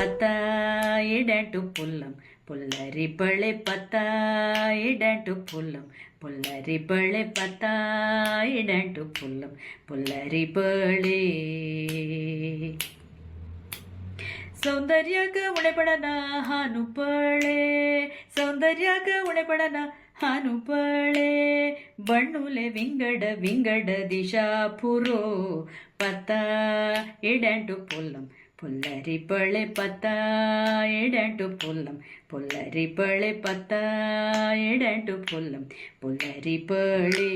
ಪತ್ತ ಇಡಂಟು ಪುಲ್ಲಂ ಪುಲ್ಲರಿ ಬಳೆ ಪತ್ತ ಇಡಂಟು ಪುಲ್ಲಂ ಪುಲ್ಲರಿ ಬಳೆ ಪತ್ತ ಇಡಂಟು ಪುಲ್ಲಂ ಪುಲ್ಲರಿ ಬಳೆ ಸೌಂದರ್ಯಗ ಉಣೆಪಡನ ಹಾನುಪಳೆ ಸೌಂದರ್ಯಗ ಉಣೆಪಡನ ಹಾನುಪಳೆ ಬಣ್ಣುಲೆ ವಿಂಗಡ ವಿಂಗಡ ದಿಶಾಪುರೋ ಪತ್ತ ಎಡಂಟು ಪುಲ್ಲಂ ಪುಲ್ಲರಿ ಬಳೆ ಪತ್ತ ಎಡಂಟು ಪುಲ್ಲಂ ಪುಲ್ಲರಿ ಬಳೆ ಪತ್ತ ಎಡಂಟು ಪುಲ್ಲಂ ಪುಲ್ಲರಿ ಬಳೆ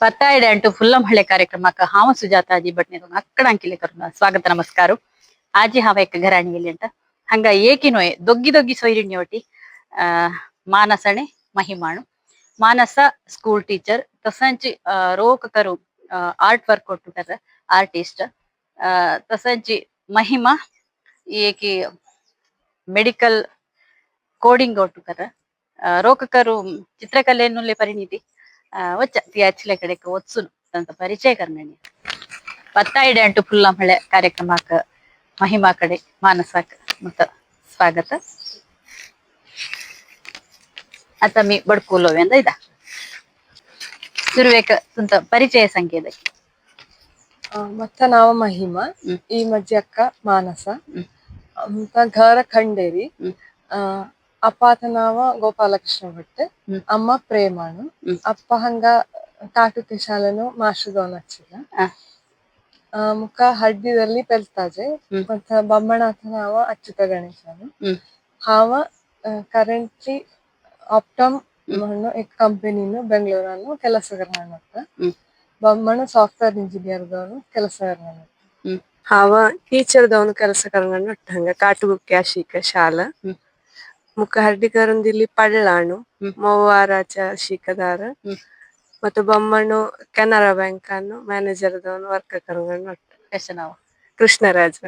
ಪತ್ತ ಎಡಂಟು ಫುಲ್ಲಂ ಹಳೆ ಕಾರ್ಯಕ್ರಮಕ್ಕೆ ಹಾವ ಸುಜಾತಾಜಿ ಬಟ್ನೆ ಅಕ್ಕಡ ಅಂಕಿಲೆ ಕರುಣ ಸ್ವಾಗತ ನಮಸ್ಕಾರ आजी हावा एक घराणी गेली अंट हंगा ಏಕಿನೋಯ್ ದೊಗ್ಗಿ ದೊಗ್ಗಿ ಸೊಯ್ರಿಣ್ಯ ಒಟಿ ಮಾನಸಣೆ ಮಹಿಮಾಣು ಮಾನಸ ಸ್ಕೂಲ್ ಟೀಚರ್ ತಸಂಚಿ ರೋಕ್ ಕರು ಆರ್ಟ್ ವರ್ಕ್ ಕೊಟ್ಟುಟರ ಆರ್ಟಿಸ್ಟ್ ತಸಂಚಿ ಮಹಿಮಾ ಏಕಿ ಮೆಡಿಕಲ್ ಕೋಡಿಂಗ್ ಒಟ್ಟುಕರ ರೋಕ್ ಕರು ಚಿತ್ರಕಲೆಯನ್ನುಲೆ ಪರಿಣಿತಿ ಒಚ್ಚ ತಿಯಾಚಿಲೆ ಕಡೆಗೆ ಒತ್ಸುನು ಅಂತ ಪರಿಚಯ ಕರ್ನಣಿ ಪತ್ತ ಇಡೆ ಅಂಟು ಫುಲ್ಲ ಹಳೆ ಕಾರ್ಯಕ್ರಮಕ್ಕೆ ಮಹಿಮಾ ಕಡೆ ಮಾನಸಾಕ ಮತ್ತ ಸ್ವಾಗತ आता मी बडकुलोवे अंद इदा सुरुवेक तुंत परिचय संकेत मत्त नाव महिमा ಈ ಮಜ್ಜಿ ಅಕ್ಕ ಮಾನಸ ಅಂತ ಘರ ಖಂಡೇರಿ ಅಪ್ಪಾತ ನಾವ ಗೋಪಾಲಕೃಷ್ಣ ಭಟ್ ಅಮ್ಮ ಪ್ರೇಮಾನು ಅಪ್ಪ ಹಂಗ ತಾಟುತಿ ಶಾಲೆನು ಮಾಸ್ಟರ್ ಹಚ್ಚಿಲ್ಲ ಮುಖ ಹಡ್ದಿದಲ್ಲಿ ಪೆಲ್ತಾಜೆ ಮತ್ತ ಬಮ್ಮಣಾತ ನಾವ ಅಚ್ಯುತ ಗಣೇಶನು ಹಾವ ಕರೆಂಟ್ಲಿ ಆಪ್ಟಮ್ ಮಣ್ಣು एक ಕಂಪನಿನು ಬೆಂಗಳೂರನ್ನು ಕೆಲಸ करणार ಬಮ್ಮಣ ಸಾಫ್ಟ್ವೇರ್ ಇಂಜಿನಿಯರ್ ದವನು ಕೆಲಸ करणार ಹಾವ ಟೀಚರ್ ದವನು ಕೆಲಸ करणार ಹಂಗ ಕಾಟುಗುಕ್ಕೆ ಆಶಿಕ ಶಾಲಾ ಮುಖ ಹಡ್ಡಿ ಕರಂದಿಲ್ಲಿ ಪಳ್ಳಾಣು ಮೌವಾರಾಚ ಶಿಕದಾರ ಮತ್ತು ಬೊಮ್ಮಣ್ಣು ಕೆನರಾ ಬ್ಯಾಂಕ್ ಅನ್ನು ಮ್ಯಾನೇಜರ್ ದವನು ವರ್ಕ್ करणार ನಾವು ಕೃಷ್ಣರಾಜ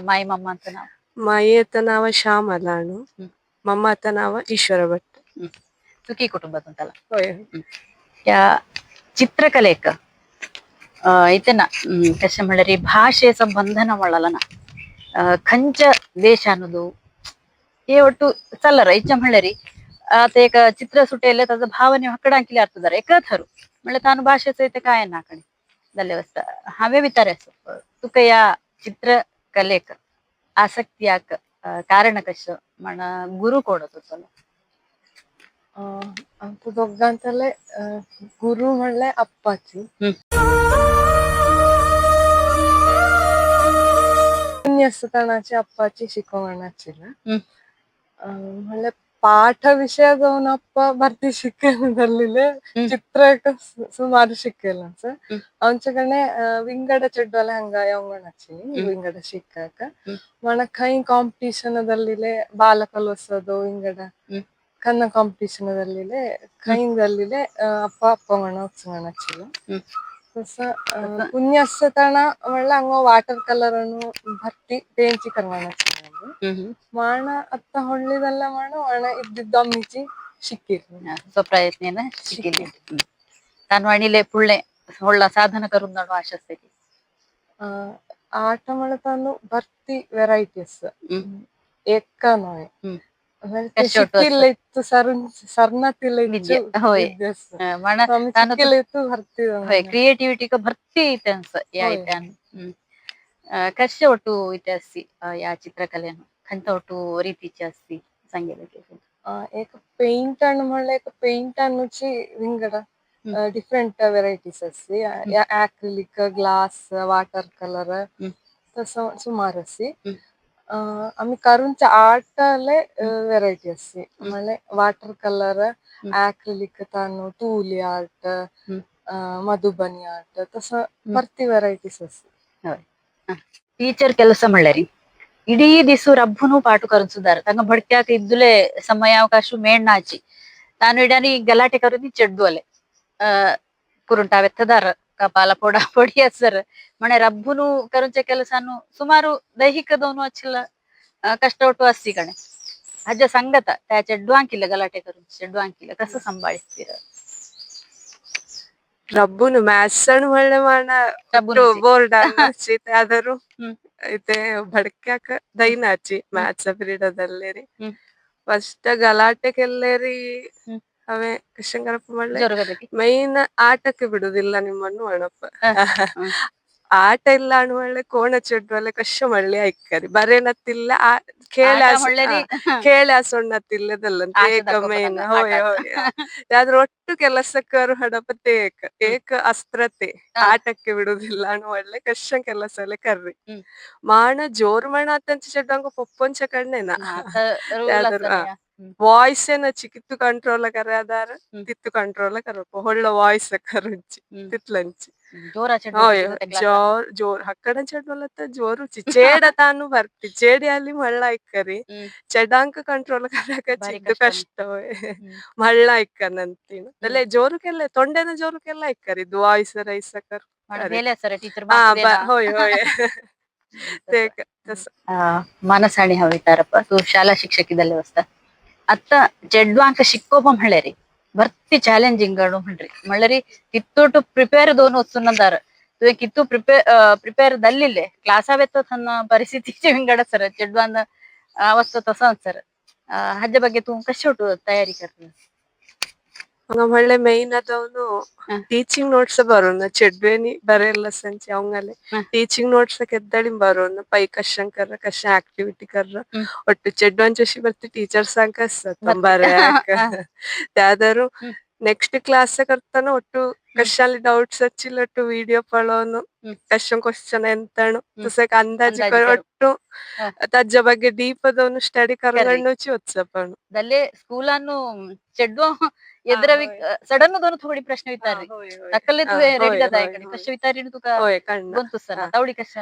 ಮಾಯಿ ಮಮ್ಮ ಅಂತ ನಾವು ಮಾಯೇತ ನಾವ ಶ್ಯಾಮಲಾಣು ಮಮ್ಮತ ನಾವ ಈಶ್ವರ ಭಟ್ ಸುಖಿ ಕುಟುಂಬದ ಅಂತಲ್ಲ ಯಾ ಚಿತ್ರಕಲೆಕ ಐತೆನ ಕಷ್ಟ ಮಾಡರಿ ಭಾಷೆ ಸಂಬಂಧನ ಮಾಡಲನ ಖಂಚ ದೇಶ ಅನ್ನೋದು ಏ ಒಟ್ಟು ಸಲ್ಲರ ಇಚ್ಚ ಮಳ್ಳರಿ ಆತ ಏಕ ಚಿತ್ರ ಸುಟೆಲ್ಲ ತದ ಭಾವನೆ ಹಕ್ಕಡಾಂಕಿಲಿ ಆಗ್ತದಾರ ಏಕಥರು ಮಳೆ ತಾನು ಭಾಷೆ ಸಹಿತ ಕಾಯನ್ನ ಹಾಕಣಿ ದಲ್ಯವಸ್ತ ಹವೆ ವಿತಾರೆ ತುಕ ಯಾ ಚಿತ್ರಕಲೆಕ ಆಸಕ್ತಿ ಯಾಕ ಕಾರಣ ಕಷ್ಟ ಮಣ ಗುರು ಕೊಡೋದು ಅಂತ ದೊಗ್ಗಂತಲೇ ಗುರು ಮಳ್ಳೆ ಅಪ್ಪಾಚಿ ಪುಣ್ಯಸ್ತನಾಚೆ ಅಪ್ಪಾಚಿ ಶಿಕೋಮಣ್ಣಚ್ಚಿಲ್ಲ ಮಳ್ಳೆ ಪಾಠ ವಿಷಯದವನಪ್ಪ ಬರ್ತಿ ಶಿಕ್ಕನದಲ್ಲಿಲೆ ಚಿತ್ರಕ ಸುಮಾರು ಶಿಕ್ಕಿಲ್ಲ ಸರ್ ಅಂಚಕನೆ ವಿಂಗಡ ಚೆಡ್ಡಲೆ ಹಂಗ ಯವಂಗಣಚ್ಚಿನಿ ವಿಂಗಡ ಶಿಕ್ಕಾಕ ಮಣ ಕೈ ಕಾಂಪಿಟಿಷನ್ ದಲ್ಲಿಲೆ ಬಾಲ ಕಲೋತ್ಸವದ ವಿಂಗಡ ಕನ್ನ ಕಾಂಪಿಟಿಷನ್ ದಲ್ಲಿಲೆ ಕೈಂದಲ್ಲಿಲೆ ಅಪ್ಪ ಅಪ್ಪಂಗಣ ಉತ್ಸವಣಚ್ಚಿಲ್ಲ ಪುಣ್ಯಸ್ತನ ಒಳ್ಳೆ ಹಂಗ ವಾಟರ್ ಕಲರ್ ಅನ್ನು ಭರ್ತಿ ಪೇಂಚಿ ಕರ್ಮಣ ಮಾಣ ಅತ್ತ ಹೊಳ್ಳಿದೆಲ್ಲ ಮಾಡ ಒಣ ಇದ್ದಿದ್ದೊಮ್ಮಿಚಿ ಸಿಕ್ಕಿರ್ಲಿ ಸ್ವಪ್ರಯತ್ನೇನ ಸಿಕ್ಕಿಲ್ಲ ತಾನು ಅಣಿಲೆ ಪುಳ್ಳೆ ಒಳ್ಳ ಸಾಧನ ಕರುಂದಳು ಆಶಸ್ತೆಗೆ ಆಟ ಮಾಡತಾನು ಭರ್ತಿ ವೆರೈಟೀಸ್ ಎಕ್ಕ ನೋಯ್ ಸಿಕ್ಕಿಲ್ಲ ಇತ್ತು ಸರ್ನತಿಲ್ಲ ಇತ್ತು ಭರ್ತಿ ಕ್ರಿಯೇಟಿವಿಟಿ ಭರ್ತಿ ಐತೆ ಅನ್ಸ ಯಾಯ್ತಾನು ಕಷ್ಟ ಒಟ್ಟು ಇತಿಹಾಸಿ ಯಾ ಚಿತ್ರಕಲೆಯನ್ನು ಕಂತ ಒಟ್ಟು ರೀತಿ ಜಾಸ್ತಿ ಸಂಗೀತಕ್ಕೆ ಏಕ ಪೇಂಟ್ ಅನ್ನು ಮಳ್ಳೆ ಪೇಂಟ್ ಅನ್ನುಚಿ ವಿಂಗಡ ಡಿಫ್ರೆಂಟ್ ವೆರೈಟೀಸ್ ಅಸ್ಸಿ ಆಕ್ರಿಲಿಕ್ ಗ್ಲಾಸ್ ವಾಟರ್ ಕಲರ್ ಸುಮಾರು ಅಸ್ಸಿ आम्ही करूनच्या आर्टले व्हेरायटी असते म्हणजे वाटर कलर ऍक्रिलिक तानु टूली आर्ट मधुबनी आर्ट तसं भरती व्हेरायटीज असते ಟೀಚರ್ ಕೆಲಸ ಮಳ್ಳರಿ ಇಡೀ ದಿಸು ರಬ್ಬುನು ಪಾಟು ಕರುನ್ಸುದಾರ ತಂಗ ಬಡ್ಕ್ಯಾಕ ಇದ್ದುಲೆ ಸಮಯಾವಕಾಶ ಮೇಣ್ಣಾಚಿ ತಾನು ಇಡಾನಿ ಗಲಾಟೆ ಕರುದಿ ಚೆಡ್ಡು ಅಲೆ ಕುರುಂಟಾ ವೆತ್ತದಾರ ಕಪಾಲ ಪೊಡ ಪೊಡಿ ಹಸರ್ ಮನೆ ರಬ್ಬುನು ಕರುಂಚೆ ಕೆಲಸನು ಸುಮಾರು ದೈಹಿಕದವನು ಹಚ್ಚಿಲ್ಲ ಕಷ್ಟ ಒಟ್ಟು ಹಸ್ತಿ ಕಣೆ ಅಜ್ಜ ಸಂಗತ त्या ಚೆಡ್ಡು ಹಾಕಿಲ್ಲ ಗಲಾಟೆ ಕರು ಚೆಡ್ಡು ಹಾಕಿಲ್ಲ ಕಸ ಸಂಭಾಳಿಸ್ತೀರ ರಬ್ಬುನು ಮ್ಯಾಥ್ಸ್ ಅನ್ನು ಒಳ್ಳೆ ಮಾಡ ಬೋರ್ಡ್ ಆದರೂ అయితే బడికాక దైనాచి మ్యాథ్స్ పీరియడ్ ಅದಲ್ಲೇರಿ ಹ್ಮ್ ಫಸ್ಟ್ ಗಲಾಟೆಗೆಲ್ಲೇರಿ ಹ್ಮ್ ಅವೇ ಕೃಷ್ಣಗರಪ್ಪ ಮಳ್ಳೆ ಜೋರುಗದಕ್ಕೆ ಮೈನ್ ಆಟಕ್ಕೆ ಬಿಡುದಿಲ್ಲ ನಿಮ್ಮನ್ನು ಅಣಪ್ಪ ಹ್ಮ್ ಆಟ ಇಲ್ಲ ಅಣುವಳ್ಳೆ ಕೋಣ ಚೆಡ್ವಳ್ಳೆ ಕಷ್ಟ ಮಳ್ಳಿ ಆಯ್ಕರಿ ಬರೇನತ್ತಿಲ್ಲ ಕೇಳ ಆಟ ಹೊಳ್ಳೆರಿ ಕೇಳ ಸೊಣ್ಣತ್ತಿಲ್ಲದಲ್ಲಂತ ಏಕ ಆಟದ ಮೈನ್ ಕೊಪ್ಪರಂಗ ಹೋಯ್ ಆಟ ಹೋಯ್ ಯಾವ್ದ್ರ ಒಟ್ಟು ಕೆಲಸಕ್ಕರು ಹಡಪತ್ತೆ ಏಕ ಅಸ್ತ್ರತೆ ಹಾ. ಆಟಕ್ಕೆ ಬಿಡುದಿಲ್ಲ ಅಣುವಳ್ಳೆ ಕಷ್ಟ ಕೆಲಸಲೆ ಕರ್ರಿ ಹ್ಮ್ ಮಾಣ ಜೋರು ಮಾಣ ಅತ್ತಂಚ ಚೆಡ್ಡಂಗ ಪೊಪ್ಪೊಂಚ ಕಣ್ಣೆನ ಮಾತ ರೂಲ್ ಯಾವ್ದಾರು ಅಸನಯ್ಯ ಹ್ಮ್ ವಾಯ್ಸ್ ಏನಚ್ಚಿ ಕಿತ್ತು ಕಂಟ್ರೋಲ್ ಕರ ಅದಾರ ಹ್ಮ್ ತಿತ್ತು ಕಂಟ್ರೋಲ್ ಕರಪ ಹೊಳ್ಳ ವಾಯ್ಸ್ ಕರುಂಚಿ ಹ್ಮ್ ತಿತ್ಲಂಚಿ ಜೋರ ಹೋಯ್ ಚೆಡ್ಡು ಕ್ಲಾಸ್ ಜೋರ್ ಜೋರ್ ಹಕ್ಕಡ ಚೆಡ್ವಲತ್ತ ಜೋರು ಚೇಡ ತಾನು ಬರ್ತಿ ಚೇಡಿ ಅಲ್ಲಿ ಮಳ್ಳ ಇಕ್ಕರಿ ಹ್ಮ್ ಚೆಡಾಂಕ ಕಂಟ್ರೋಲ್ ಕರಕ ಬಾರಿ ಚಿದ್ದು ಕಷ್ಟ ಕಷ್ಟ ಹ್ಮ್ ಮಳ್ಳ ಇಕ್ಕನಂತೀನಿ ಹ್ಮ್ ಅಲ್ಲೇ ಜೋರುಕೆಲ್ಲ ತೊಂಡೆನ ಜೋರುಕೆಲ್ಲ ಇಕ್ಕರಿದ್ದು ವಾಯ್ಸ್ ರೈಸ್ ಕರ್ ಮಾಡ ಕರಿ ಬೇಲೆ ಸರ ಟೀಚರ್ ಹಾ ಮಾತುದೇನ ಹೋಯ್ ಹೋಯ್ ತೇಕ ತಸ ಮಾನಸಾಣಿ ಹವಿತಾರಪ್ಪ तू शाला शिक्षक इदले वस्ता आता जेड्वांक शिक्कोपम हळेरी भरती चॅलेंजिंग गणू म्हणरी म्हणलेरी कित्तोटು ಪ್ರಿಪೇರ್ दोन वस्तुनदार तुवे कित्तू प्रिपेअर दल्लिले क्लास आवेतो तನ್ನ ಪರಿಸ್ಥಿತಿ विंगड सर जेड्वान वस्तू तसा सर हज्जे ಬಗ್ಗೆ तू कशी होतो तयारी करते ಹಂಗ ಒಳ್ಳೆ ಮೈನ್ ಅದವನು ಹ. ಟೀಚಿಂಗ್ ನೋಟ್ಸ್ ಬರೋನು ಚೆಡ್ವೇನಿ ಬರೆಯಲ್ಲ ಸಂಚೆ ಅವಂಗಲ್ಲಿ ಹ. ಟೀಚಿಂಗ್ ನೋಟ್ಸ್ ಕೆದ್ದಳಿ ಬರೋನು ಪೈ ಕಶಂ ಕರ್ರ ಕಶ ಆಕ್ಟಿವಿಟಿ ಕರ್ರ ಹ್ಮ್. ಒಟ್ಟು ಚೆಡ್ವಾನ್ ಜೋಶಿ ಬರ್ತಿ ಟೀಚರ್ಸ್ ಅಂಕ ಬರ್ತಿ. ಬರೆಯಾಕ ಹ. ಯಾವ್ದಾರು ಹ್ಮ್. ನೆಕ್ಸ್ಟ್ ಕ್ಲಾಸ್ ಕರ್ತಾನ ಒಟ್ಟು ಕಶಲ್ಲಿ ಡೌಟ್ಸ್ ಹಚ್ಚಿಲ್ಲ ಒಟ್ಟು ವಿಡಿಯೋ ಪಳೋನು ಹ್ಮ್. ಕಶಂ ಕ್ವಶನ್ ಎಂತಾಣು ಹ್ಮ್. ತುಸಕ್ ಅಂದಾಜಿ ಅಂದಾಜಿ ಕರು. ಒಟ್ಟು ಹ. ತಜ್ಜ ಬಗ್ಗೆ ಡೀಪದವನು ಸ್ಟಡಿ ಕರ್ರಿ. ಕರಂಗಣ್ಣುಚಿ ಒತ್ಸಪಣು दल्ले स्कूलानु चेड्वा ಎದ್ರವಿ ಸಡನ್ दोन थोडी प्रश्न विचाररी तकले तू रेडी जाता इकडे कशा विचारीन तुका होय कण्ण ಗೊಂತುಸ್ತನ ತವಡಿ ಕಶ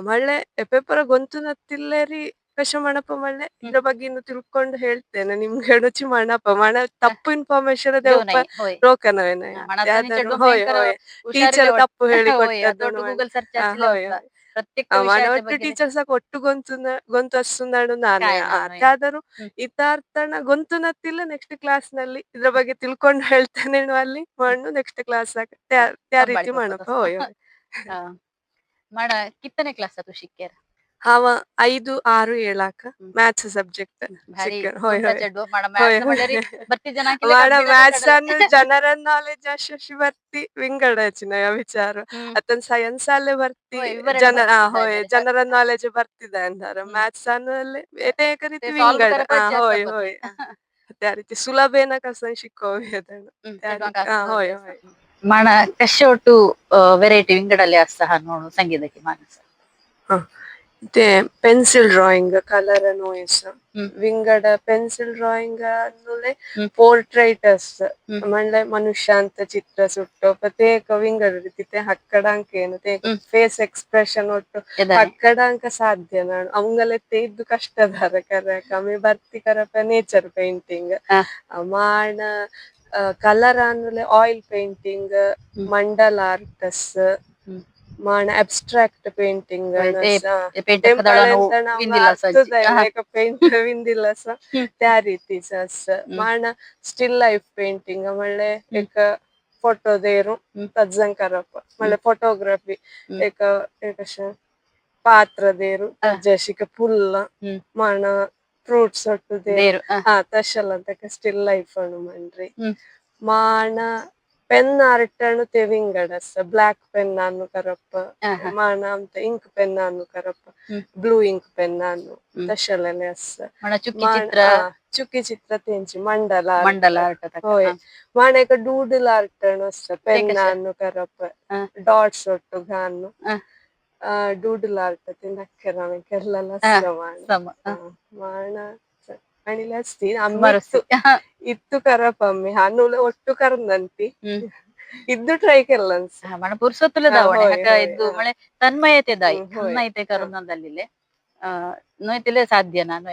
ಮಳ್ಳೆ ಪೇಪರ್ ಗೊಂತುನತ್ತಿಲ್ಲೇರಿ ಕಶ ಮಣಪ ಮಳ್ಳೆ ಇದ್ರ ಬಗ್ಗೆ ಇನ್ನು ತಿಳ್ಕೊಂಡು ಹೇಳ್ತೇನೆ ನಿಮ್ಗೆ ರುಚಿ ಮಣಪ ಮಣ ತಪ್ಪು ಇನ್ಫಾರ್ಮೇಶನ್ ದೇವನೈ ಹೋಯ್ ರೋಕನವೇನ ಮಣತನಿ ಯಾವ್ದಾರು ಚೆಡ್ವ ಹೋಯ್ ಭಯಂಕರ ಹೋಯ್ ಟೀಚರ್ ಹುಷಾರಿಲೆ ತಪ್ಪು ಹೇಳಿ ಹೋಯ್ ದೊಡ್ಡ ಗೂಗಲ್ ಸರ್ಚ್ ಆಚಿಲೆ ಹೋಯ್ ವಸ್ತ ಹೋಯ್ ಪ್ರತ್ಯೇಕ ಮಣ ವಿಷಯತೆ ಒಟ್ಟು ಬಗ್ಗೆ ಟೀಚರ್ಸ್ ಒಟ್ಟು ಗೊಂತು ಹಸ್ತುನಾಡು ನಾನೇ ಕಾಯ್ ನಾನು ಯಾವ್ದಾರು ಇತಾರ್ಥನ ಗೊಂತುನತ್ತಿಲ್ಲ ನೆಕ್ಸ್ಟ್ ಕ್ಲಾಸ್ ನಲ್ಲಿ ಇದ್ರ ಬಗ್ಗೆ ತಿಳ್ಕೊಂಡು ಹೇಳ್ತೇನೆ ಅಲ್ಲಿ ಮಣ್ಣು ನೆಕ್ಸ್ಟ್ ಕ್ಲಾಸ್ त्या ರೀತಿ ಮಾಡಪ್ಪ ಹೋಯ್ ಹೋಯ್ ಮಾಡ ಕಿತ್ತನೆ ಕ್ಲಾಸ್ ಅದು ಶಿಕ್ಕ್ಯಾರ ಹಾವ 5, 6, 7 ಮ್ಯಾಥ್ಸ್ ಸಬ್ಜೆಕ್ಟ್ ಭಾರಿ ಹೋಯ್ ಗುಂತ ಹೋಯ್ ಚೆಡ್ಡು ಮಾಡ ಹೋಯ್ ಮ್ಯಾಥ್ಸ್ ಮಳ್ಳರಿ ಬರ್ತಿ ಜನ ಹಾಕಿಲ್ಲ ಮಾಡ ಕಬ್ಬಿಣದ ಮ್ಯಾಥ್ಸ್ ಕಡಲೆ ಅನ್ನು ಜನರಲ್ ನಾಲೆಜ್ ಅಶಶಿ ಬರ್ತಿ ವಿಂಗಡ ಹಚ್ಚಿನ ವಿಚಾರ ಅತನ್ ಸೈನ್ಸ್ ಅಲ್ಲೇ ಬರ್ತಿ ಹೋಯ್ ಇವೆರಡು ಹೋಯ್ ಬರ್ತಿದ್ದಾರೆ ಜನರಲ್ ನಾಲೆಜ್ ಬರ್ತಿದೆ ಅಂದಾರ ಮ್ಯಾಥ್ಸ್ ಅನ್ನಲ್ಲಿ ಅನೇಕ ರೀತಿ ಸಾಲ್ವ್ ವಿಂಗಡ ಕರಪ ಹೋಯ್ ಹೋಯ್ त्या ರೀತಿ ಸುಲಭೇನ ಕಸನ್ ಶಿಕ್ಕೋವಿ ಅದನ್ನು ಹೋಯ್ ಹೋಯ್ ಮಾಣ ಕಷ್ಟ ಒಟ್ಟು ವೆರೈಟಿ ವಿಂಗಡಲ್ಲಿ ಅಸ್ಸಹ ನೋಡು ಸಂಗೀತಕ್ಕೆ ಮಾನಸ ಮತ್ತೆ ಪೆನ್ಸಿಲ್ ಡ್ರಾಯಿಂಗ್ ಕಲರ್ ನೋಯ್ಸ್ ವಿಂಗಡ ಪೆನ್ಸಿಲ್ ಡ್ರಾಯಿಂಗ್ ಅನ್ನುಲೆ ಪೋರ್ಟ್ರೈಟಸ್ ಮಂಡ್ಲೆ ಮನುಷ್ಯ ಅಂತ ಚಿತ್ರ ಸುಟ್ಟು ಪ್ರತ್ಯೇಕ ವಿಂಗಡ ರೀತಿ ಹಕ್ಕಡಾಂಕ ಏನು ಫೇಸ್ ಎಕ್ಸ್ಪ್ರೆಷನ್ ಒಟ್ಟು ಹಕ್ಕಡಾಂಕ ಸಾಧ್ಯ ನಾನು ಅವಂಗಲ್ಲ ಇದ್ದು ಕಷ್ಟದಾರ ಕರ ಕಮ್ಮಿ ಬರ್ತಿ ಕರಪ ನೇಚರ್ ಪೇಂಟಿಂಗ್ ಮಾಣ ಕಲರ್ ಅನ್ನುಲೆ ಆಯಿಲ್ ಪೇಂಟಿಂಗ್ ಮಂಡಲ ಆರ್ಟಸ್ ಮಾಣ ಅಬ್ಸ್ಟ್ರಾಕ್ಟ್ ಪೇಂಟಿಂಗ್ ಪೇಂಟ್ ವಿಂದಿಲ್ಲ ಸ त्या ರೀತಿ ಸಸ್ ಮಾಣ ಸ್ಟಿಲ್ ಲೈಫ್ ಪೇಂಟಿಂಗ್ ಮಳ್ಳೆ ಏಕ ಫೋಟೋ ದೇರು ತಜ್ಜಂಕರಪ್ಪ ಮಳ್ಳೆ ಫೋಟೋಗ್ರಫಿ ಏಕ ಏಕಶ ಪಾತ್ರ ದೇರು ತಜ್ಜಶಿಕ ಪುಲ್ಲ ಮಾಣ ಫ್ರೂಟ್ಸ್ ಒಟ್ಟು ದೇರು ತಶಲ್ ಅಂತ ಸ್ಟಿಲ್ ಲೈಫ್ ಅನ್ನು ಮಣ್ರಿ ಮಾಣ ಪೆನ್ ಆರ್ಟ್ ಅನ್ನು ತೆವಿಂಗಡಸ್ ಬ್ಲಾಕ್ ಪೆನ್ ಅನ್ನು ಕರಪ್ಪ ಮಾಣ ಅಂತ ಇಂಕ್ ಪೆನ್ ಅನ್ನು ಕರಪ್ಪ ಬ್ಲೂ ಇಂಕ್ ಪೆನ್ ಅನ್ನು ತಶಲನೆ ಅಸ್ ಚುಕ್ಕಿ ಚಿತ್ರ ತೆಂಚಿ ಮಂಡಲ ಹೋಯ್ ಮಾಣೆಕ ಡೂಡಲ್ ಆರ್ಟ್ ಅನ್ನು ಪೆನ್ ಅನ್ನು ಕರಪ್ಪ ಡಾಟ್ಸ್ ಒಟ್ಟು ಗಾನು ಡೂಡಲ್ ಆರ್ಟ್ ತಿಂದಕ್ಕೆರ ಕೆಲ್ಲಲ್ಲ ಮಾಣ ಇತ್ತು ಕರಪಮ್ಮಿ ಹಣ್ಣುಲೆ ಒಟ್ಟು ಕರಂದಂತಿ ಇದ್ದು ಟ್ರೈ ಕೆಲ್ಲನ್ಸ್ ಮಣ ಪುರ್ಸೊತ್ತುಲೆ ದಾವಣೆ ಹಕ ಇದ್ದು ಮಳೆ ತನ್ಮಯತೆ ದಾಯಿ ನನ್ನೈತೆ ಕರುನದಲ್ಲಿಲೆ ನೋಯ್ತಿಲೆ ಸಾಧ್ಯ ನಾನು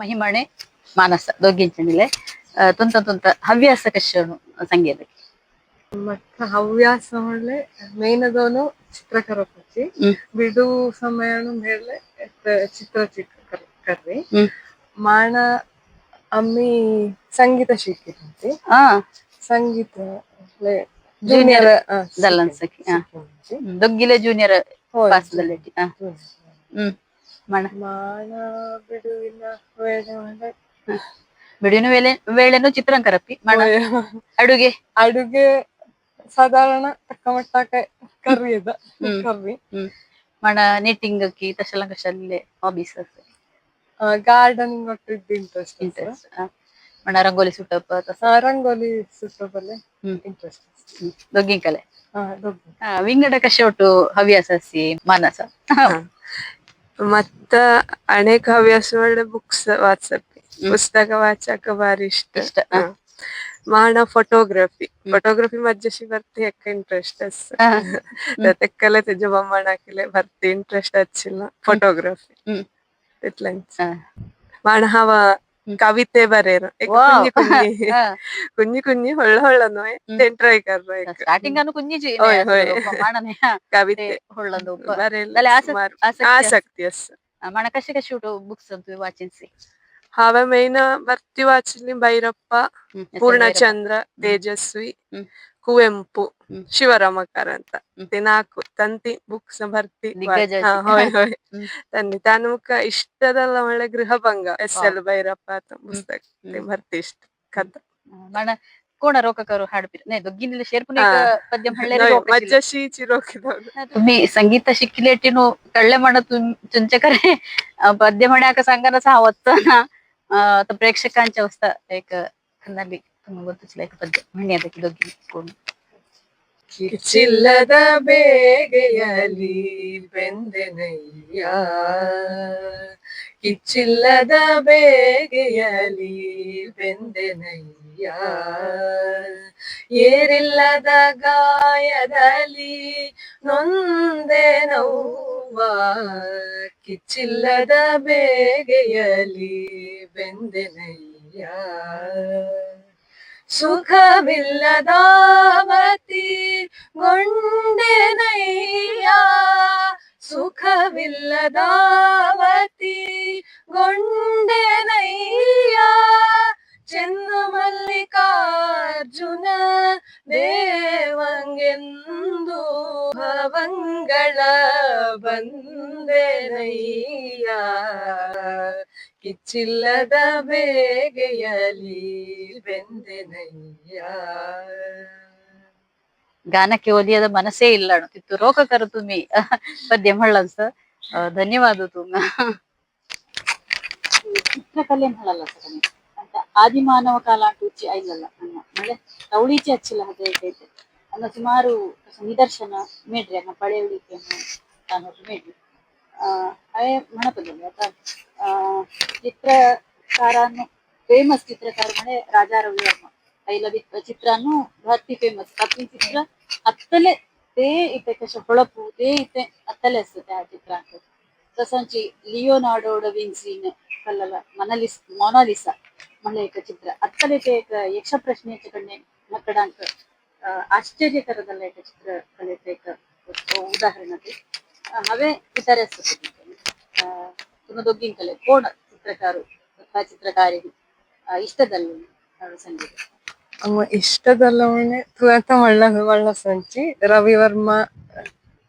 ಮಹಿಮಣೆ ಮಾನಸ ದೊಗ್ಗಿಂಚನಿಲೆ ತುಂತ ತುಂತ ಹವ್ಯಾಸ ಕಶನು ಸಂಗೀತಕ್ಕೆ ಮತ್ತ ಹವ್ಯಾಸ ಒಳ್ಳೆ ಮೇನ್ ಅದವನು ಚಿತ್ರಕರಪಚ್ಚಿ ಬಿಡು ಸಮಯನು ಮೇಲೆ ಚಿತ್ರ ಕರ್ರಿ ಮಾಣ ಅಮ್ಮಿ ಸಂಗೀತ ಶಿಕ್ಕಿರಂತೆ ಸಂಗೀತ ಜೂನಿಯರ್ ದಲ್ಲನ್ಸಕಿ ದೊಗ್ಗಿಲೆ ಜೂನಿಯರ್ ಪಾಸ್ದಲ್ಲಿ ಹ್ಮ್ ಮಣ ಮಾಣ ಬಿಡುವಿನ ವೇಳೆ ಮಳೆ. ಬಿಡಿನ ವೇಳೆನು ಚಿತ್ರಾಂಕರಪ್ಪಿ ಮಣ ಅಡುಗೆ ಅಡುಗೆ ಸಾಧಾರಣ ತಕ್ಕ ಮಟ್ಟಕ್ಕೆ ಕರ್ರಿ ಇದೆ ಕರ್ರಿ. ಮಣ ನಿಟ್ಟಿಂಗ್ ಅಕ್ಕಿ ತಶಲ ಕಶಲ್ಲೆ ಹಾಬೀಸ್ ಗಾರ್ಡನಿಂಗ್ ಒಟ್ಟು ಇಂಟ್ರೆಸ್ಟ್ ಇಂಟ್ರೆಸ್ಟ್ ಮಣ ರಂಗೋಲಿ ಸುಟ್ಟಪ್ಪ ರಂಗೋಲಿ ಸುತ್ತಪಲ್ಲಿ ಇಂಟ್ರೆಸ್ಟ್ ದೊಗ್ಗಿನ ಕಲೆ ವಿಂಗಡ ಕಶ ಒಟ್ಟು ಹವ್ಯಾಸಿ ಮಾನಸ ಮತ್ತ ಅನೇಕ ಹವ್ಯಾಸ ಒಳ್ಳೆ ಬುಕ್ಸ್ ವಾಟ್ಸಪ್ ಪುಸ್ತಕ ವಾಚಕ ಬಾರಿ ಇಷ್ಟ. ಮಾಣ ಫೋಟೋಗ್ರಫಿ ಮಜ್ಜಸಿ ಬರ್ತಿ ಎಕ್ಕ ಇಂಟ್ರೆಸ್ಟ್ ತೆಕ್ಕಲೆ ತೆಜ ಬೊಮ್ಮಣ ಹಾಕಿಲೆ ಬರ್ತಿ ಇಂಟ್ರೆಸ್ಟ್ ಹಚ್ಚಿಲ್ಲ ಫೋಟೋಗ್ರಫಿ ಮಾಣ ಹವ ಕವಿತೆ ಬರೇರು ಕುഞ്ഞി ಕುഞ്ഞಿ ಹೊಳ್ಳ ಹೊಳ್ಳನು ಟ್ರೈ ಕರ್ನ ಸ್ಟಾರ್ಟಿಂಗ್ ಅನ್ನು ಕುഞ്ഞി ಕವಿತೆ ಹೊಳ್ಳದು ಆಸಕ್ತಿ ಮಣ ಕಶಿ ಕಶಿ ಉಂಟು ಬುಕ್ಸ್ ಅಂತ ವಾಚಿಸಿ ಹಾವ ಮೇಯ್ನ ಬರ್ತಿ ವಾಚಿಲಿ ಭೈರಪ್ಪ, ಪೂರ್ಣಚಂದ್ರ, ತೇಜಸ್ವಿ, ಕುವೆಂಪು, ಶಿವರಾಮ ಕಾರಂತ ನಾಲ್ಕು ತಂತಿ ಬುಕ್ಸ್ ಬರ್ತಿ ತಂದಿ ತಾನುಕ ಇಷ್ಟದಲ್ಲ ಒಳ್ಳೆ ಗೃಹಭಂಗ SL ಭೈರಪ್ಪ ಪುಸ್ತಕ ಬರ್ತಿ ಇಷ್ಟ ಕಥ ಮಣ ಕೋಣ ರೋಕಕರು ಹಾಡ್ಪಿರ ನೇ ದೊಗ್ಗಿನಿಲ್ಲ ಶೇರ್ಪುನೆ ಪದ್ಯ ಮಜ್ಜಸಿ ಚಿರೋಕಿದವ್ರು तुम्ही संगीत शिकलेटिनो कळले म्हणा तुमच्याकडे पद्य म्हणाक सांगा सावत्त ना तर प्रेक्षकांची अवस्था एक खंदाली तुम्ही ಗೊತ್ತಿಲ್ಲ एक पद्य म्हणे ಅದಕ್ಕೆ ದೊಗ್ಗಿ ಕೋಣ ಕಿಚ್ಚಿಲ್ಲದ ಬೇಗೆಯಲಿ ಬೆಂದೆನಯ್ಯ ಕಿಚ್ಚಿಲ್ಲದ ಬೇಗೆಯಲಿ ಬೆಂದೆನಯ್ಯ ಏರಿಲ್ಲದ ಗಾಯದಲ್ಲಿ ನೊಂದೆ ನೋವ ಕಿಚ್ಚಿಲ್ಲದ ಬೇಗೆಯಲಿ ಬೆಂದೆನಯ್ಯ ಸುಖವಿಲ್ಲದ ಮತಿ ಗೊಂಡೆನಯ್ಯ ಸುಖವಿಲ್ಲದ ಮತಿ ಗೊಂಡೆನಯ್ಯ ಚೆನ್ನು ಮಲ್ಲಿಕಾರ್ಜುನ ದೇವಂಗೆಂದು ಭವಂಗಳ ಬಂದೆನಯ್ಯ ಕಿಚ್ಚಿಲ್ಲದ ಬೇಗೆಯಲಿ ಬೆಂದೆನಯ್ಯ ಗಾನಕ್ಕೆ ಒಲಿಯದ ಮನಸ್ಸೇ ಇಲ್ಲ ತಿತ್ತು ರೋಕಕರು ತುಮಿ ಪದ್ಯ ಮಳ್ಳನ್ಸ ಧನ್ಯವಾದ ತುಮ ಚಿತ್ರಕಲೆ ಮಳ್ಳಲ್ಲ ಸರ್ ಅಂತ ಆದಿಮಾನವ ಕಾಲ ಅಂಟೂಚಿ ಐಲಲ್ಲ ಅನ್ನ ಮಳೆ ತವಳಿಚಿ ಹಚ್ಚಿಲ್ಲ ಅದೈತೆ ಅನ್ನ ಸುಮಾರು ನಿದರ್ಶನ ಮೇಡ್ರಿ ಅನ್ನ ಪಳೆಯುಳಿಕೆಯನ್ನು ತಾನು ಮೇಡ್ರಿ ಅದೇ ಮಣಪದಲ್ಲಿ ಆತ ಚಿತ್ರಕಾರನು ಫೇಮಸ್ ಚಿತ್ರಕಾರ ಮಳೆ ರಾಜಾ ರವಿವರ್ಮ ಐಲ ಚಿತ್ರನು ಭರ್ತಿ ಫೇಮಸ್ ಅತ್ತಿನ ಚಿತ್ರ ಅತ್ತಲೆ ತೇ ಇತ್ತೆ ಕಶ ಹೊಳಪು ತೇ ಇತ್ತೆ ಅತ್ತಲೆ ಅಸ್ತತೆ ಆ ಚಿತ್ರ ಅಂತ ತಸಂಚಿ ಲಿಯೋನಾರ್ಡೋ ಡ ವಿನ್ಸಿನ್ ಕಲ್ಲಲ ಮೊನಾಲಿಸಾ ಮಳೆಕ ಚಿತ್ರ ಅತ್ತಲೆ ತೇಕ ಯಕ್ಷ ಪ್ರಶ್ನೆ ಕಣ್ಣೆ ಮಕ್ಕಳಾಂಕ ಆಶ್ಚರ್ಯಕರದಲ್ಲ ಏಕ ಚಿತ್ರ ಕಲೆ ತೇಕ ಉದಾಹರಣೆ ಅವೇ ಇತರೆ ತುಂಬ ದೊಗ್ಗಿನ ಕಲೆ ಕೋಣ ಚಿತ್ರಕಾರು ಚಿತ್ರಕಾರಿ ಇಷ್ಟದಲ್ಲಿ ಸಂಗೀತ ಇಷ್ಟದಲ್ಲ ತುಳತ ಮಳ್ಳ ಸಂಚಿ ರವಿವರ್ಮ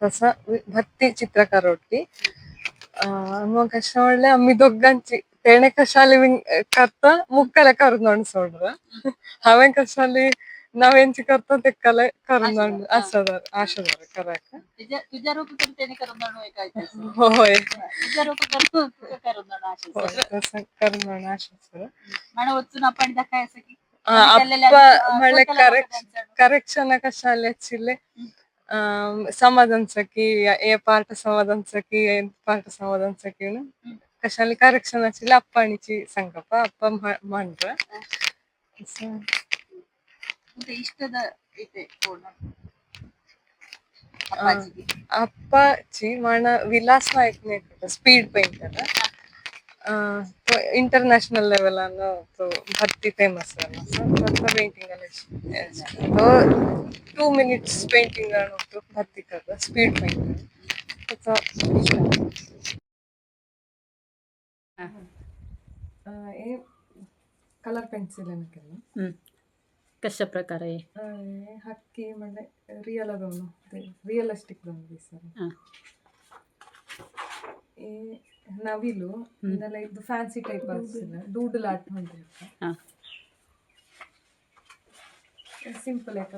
ಹೊಸ ಭತ್ತಿ ಚಿತ್ರಕಾರ ಒಟ್ಟಿ ಅಮ್ಮ ಕಷ್ಟ ಒಳ್ಳೆ ಅಮ್ಮಿ ದೊಗ್ಗಂಚಿ ತೇಣೆ ಕಷಾಲಿ ಕರ್ತ ಮುಕ್ಕಲೆ ಕರ್ದೊಂಡು ಸೋಡ್ರ ಅವೇನ್ ಕಷಾಲಿ ನಾವೆಂಚಿ ಕರ್ತ ತೆಕ್ಕಲೆ ಕರ್ದೊಂಡು ಆಶದರ ಕರಕ ಹೋಯ್ ಕರ್ದೊಂಡು ಆಶಿಸ್ರ ಅಪ್ಪ ಮಳೆ ಕರೆಕ್ಷನ್ ಕಷಾಲಿ ಹಚ್ಚಿಲೆ ಸಮಾಧಾನ್ಸಕಿ ಏ ಪಾಠ ಸಮಾಧಾನ್ಸಕಿ ಏನ್ ಪಾಠ ಸಮಾಧಾನ್ಸಕಿ ಕಷಾಲಿ ಕರೆಕ್ಷನ್ ಹಚ್ಚಿಲೆ ಅಪ್ಪ ಅಣಿಚಿ ಸಂಗಪ್ಪ ಅಪ್ಪ ಮಂಡ್ರ ಇಷ್ಟದ ಅಪ್ಪಾಚಿ ಮಣ Vilas Nayak speed painter international level ಅನ್ನು ಭರ್ತಿ ಫೇಮಸ್ ಪೇಂಟಿಂಗ್ ಅಲ್ಲಿ 2 minutes ಪೇಂಟಿಂಗ್ ಅನ್ನು ಭರ್ತಿ ಕರ್ದ ಸ್ಪೀಡ್ ಪೇಂಟರ್ ಕಲರ್ ಪೆನ್ಸಿಲ್ ಏನಕ್ಕೆಲ್ಲ ಕಷ್ಟ ಪ್ರಕಾರ ಹಕ್ಕಿ ಮಳೆ ರಿಯಲಿಸ್ಟಿಕ್ ಸರ್ ಈ ನವಿಲು ಇದೆಲ್ಲ ಇದು ಫ್ಯಾನ್ಸಿ ಟೈಪ್ ಆಗ್ತಿಲ್ಲ ಡೂಡಲ್ ಆರ್ಟ್ ಹೊಂದಿರುತ್ತೆ ಹಾಂ ಸಿಂಪಲ್ ಯಾಕ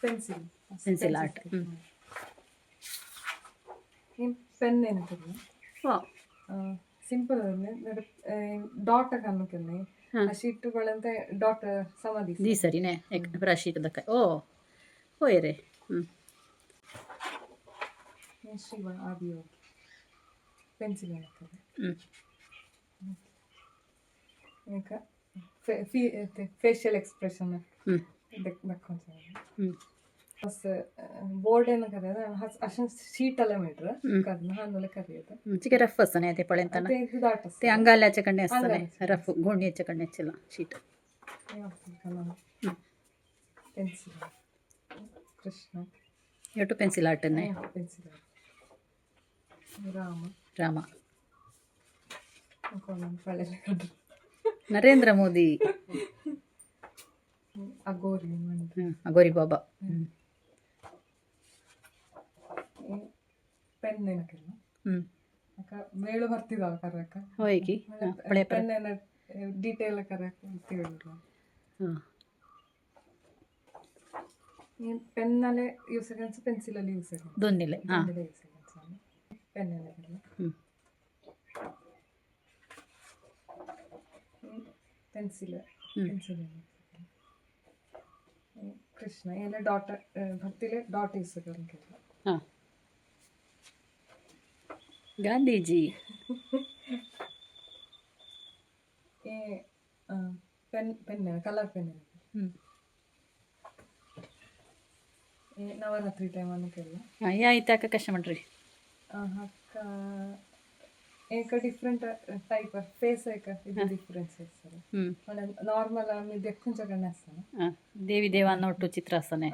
ಪೆನ್ಸಿಲ್ ಪೆನ್ಸಿಲ್ ಆರ್ಟ್ ಪೆನ್ ಎಂತಿಲ್ಲ ವಾವ್ ಸಿಂಪಲ್ ಡಾಟ್ ಅನ್ನೋಕೆಲ್ಲ ಆ ಶೀಟುಗಳಂತೆ ಡಾಟ್ ಸಮಾಧಿ दी ಸರಿನೇ ಪ್ರಾಶೀಟದ ಓ ಹೋಯರೆ ಶಿವ ಆದಿಯೋಗಿ ಪೆನ್ಸಿಲ್ ಹಾಕ್ತದೆ ಈಗ ಫೇಶಿಯಲ್ ಎಕ್ಸ್ಪ್ರೆಷನ್ ದಕ್ಕೊಂಡ್ರೆ ಬೋರ್ಡ್ ಏನೋ ಕರೆಯೋದು ಅಷ್ಟು ಶೀಟ್ ಅಲ್ಲ ಮೀಟ್ರ್ ಕರ್ನ ಹಾನೊಲೆ ಕರೆಯೋದು ಚಿಕ್ಕ ರಫ್ ಅಸ್ತಾನೆ ಅದೇ ಪಳೆ ಅಂತ ಇದು ದಾಟ ते अंगाले कण्णे असताने रफ गोणी कण्णे चिला शीट ಪೆನ್ಸಿಲ್ ಕೃಷ್ಣ ಎಟು ಪೆನ್ಸಿಲ್ ಆರ್ಟ್ ಅನ್ನೇ ಪೆನ್ಸಿಲ್ ರಾಮ ರಾಮ ಪಳೆಲ್ಲ ಕಂಡು ನರೇಂದ್ರ ಮೋದಿ ಅಗೋರಿ ಅಗೋರಿ ಬಾಬಾ ಪೆನ್ ಏನಕ್ಕೆಲ್ಲ ಅಕ್ಕ ಮೇಳು ಬರ್ತಿದಾವ ಕರ್ರಕ್ಕ ಹೋಗಿ ಪಳೆ ಪೆನ್ ಏನ ಡೀಟೇಲ್ ಕರೆಯಕ್ಕೆ ತಿಳಿಲ್ಲ ಪೆನ್ನಲ್ಲೇ ಯೂಸ್ ಆಗನ್ಸ್ ಪೆನ್ಸಿಲಲ್ಲಿ ಯೂಸ್ ಆಗನ್ಸ್ ದೊನ್ನಿಲೆ ಹಾಂ ಯೂಸ್ ಆಗನ್ಸ್ ಪೆನ್ನಲ್ಲೆಲ್ಲ ಪೆನ್ಸಿಲ್ ಪೆನ್ಸಿಲ್ ಕೃಷ್ಣ ಎಲ್ಲ ಡಾಟ್ ಭಕ್ತಿಲೆ ಡಾಟ್ ಯೂಸ್ ಆಗಲ್ಲ ಹಾಂ Gandhiji pen pen colour pen Navratri time ಅನ್ನೋಕ್ಕೆಲ್ಲ ಹಾಂ ಆಯ್ತು ಅಕ್ಕ ಕಷ್ಟ ಮಾಡ್ರಿ ಅಕ್ಕ ಏಕ ಡಿಫ್ರೆಂಟ್ ಟೈಪ್ ಫೇಸ್ ಏಕ ಇದು ಡಿಫ್ರೆನ್ಸ್ ಸರ್ ನಾರ್ಮಲ್ ಆಮೇಲೆ ದೆಕ್ಕುಂಚ ಕಣ್ಣೆ ಹಸ್ತಾನೆ ಹಾಂ ದೇವಿ ದೇವಾನ್ನ ಒಟ್ಟು ಚಿತ್ರ ಹಸ್ತಾನೆ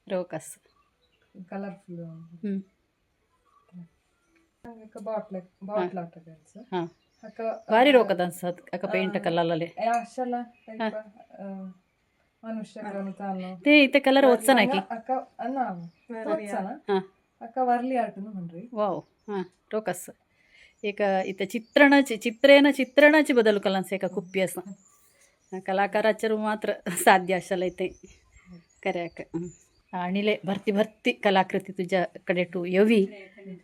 ರೋಕಸ್ ಕಲರ್ಫುಲ್ ಬಾಟ್ಲ್ ಬಾಟ್ಲ್ ಆಟ ಹಾಂ ಭಾರಿ ರೋಕದ ಅನ್ಸತ್ ಅಕ್ಕ ಪೇಂಟ್ ಕಲ್ಲಲ್ಲೇ ಅಷ್ಟೆಲ್ಲ ಮನುಷ್ಯ ತಾನು ते इथे कलर ओत्सा नाकी ಅಕ್ಕ ಅನ್ನ हां ಅಕ್ಕ ವರ್ಲಿ ಆರ್ಟ್ನು ಬನ್ರಿ वाव हां रोकस एक इथे चित्रणाची बदल कलांस एका कुप्पी असा कलाकाराचेर मात्र साध्य आशला इथे खऱ्याक आणिले भरती भरती कलाकृती तुझ्या कडे टू येवी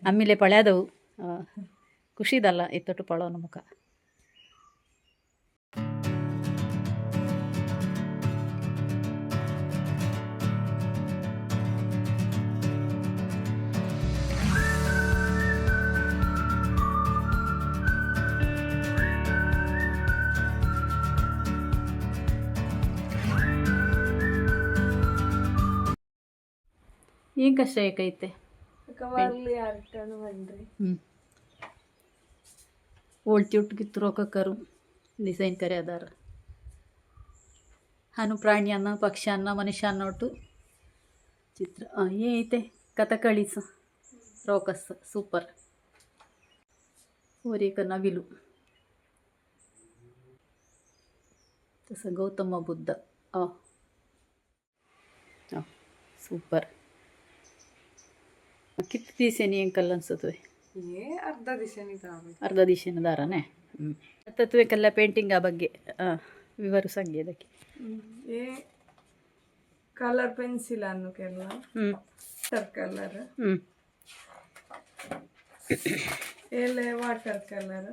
आम्हीले पळ्यादವು ಖುಷಿದಲ್ಲ ಎತ್ತೊಟ್ಟು ಪಳೋನ ಮುಖ ಏನ್ ಕಷ್ಟ ಏಕೈತೆ ವರ್ಲಿ ಆರ್ಟ್ನು ಬನ್ರಿ ओळती उठ किती रोक करून डिझाईन कर्यादार हानु प्राण्यांना पक्ष्यांना मनुष्यांना ಒಟ್ಟು ಚಿತ್ರ ಏೈತೆ ಕಥಕಳಿಸ ರೋಕಸ್ ಸೂಪರ್ ओरेक नविलू तसं गौतम बुद्ध सूपर किती दिवसांनी अंकल अನ್ಸುತ್ತೆ ಅರ್ಧ ದಿಶೆನ ದಾರನೇ ತತ್ವಕ್ಕೆಲ್ಲ ಪೇಂಟಿಂಗ್ ಆ ಬಗ್ಗೆ ವಿವರಿಸಂಗೆ ಇದಕ್ಕೆ ಕಲರ್ ಪೆನ್ಸಿಲ್ ಅನ್ನೋಕೆಲ್ಲ ಕಲರ್ ಎಲೆ ವಾಟರ್ ಕಲರ್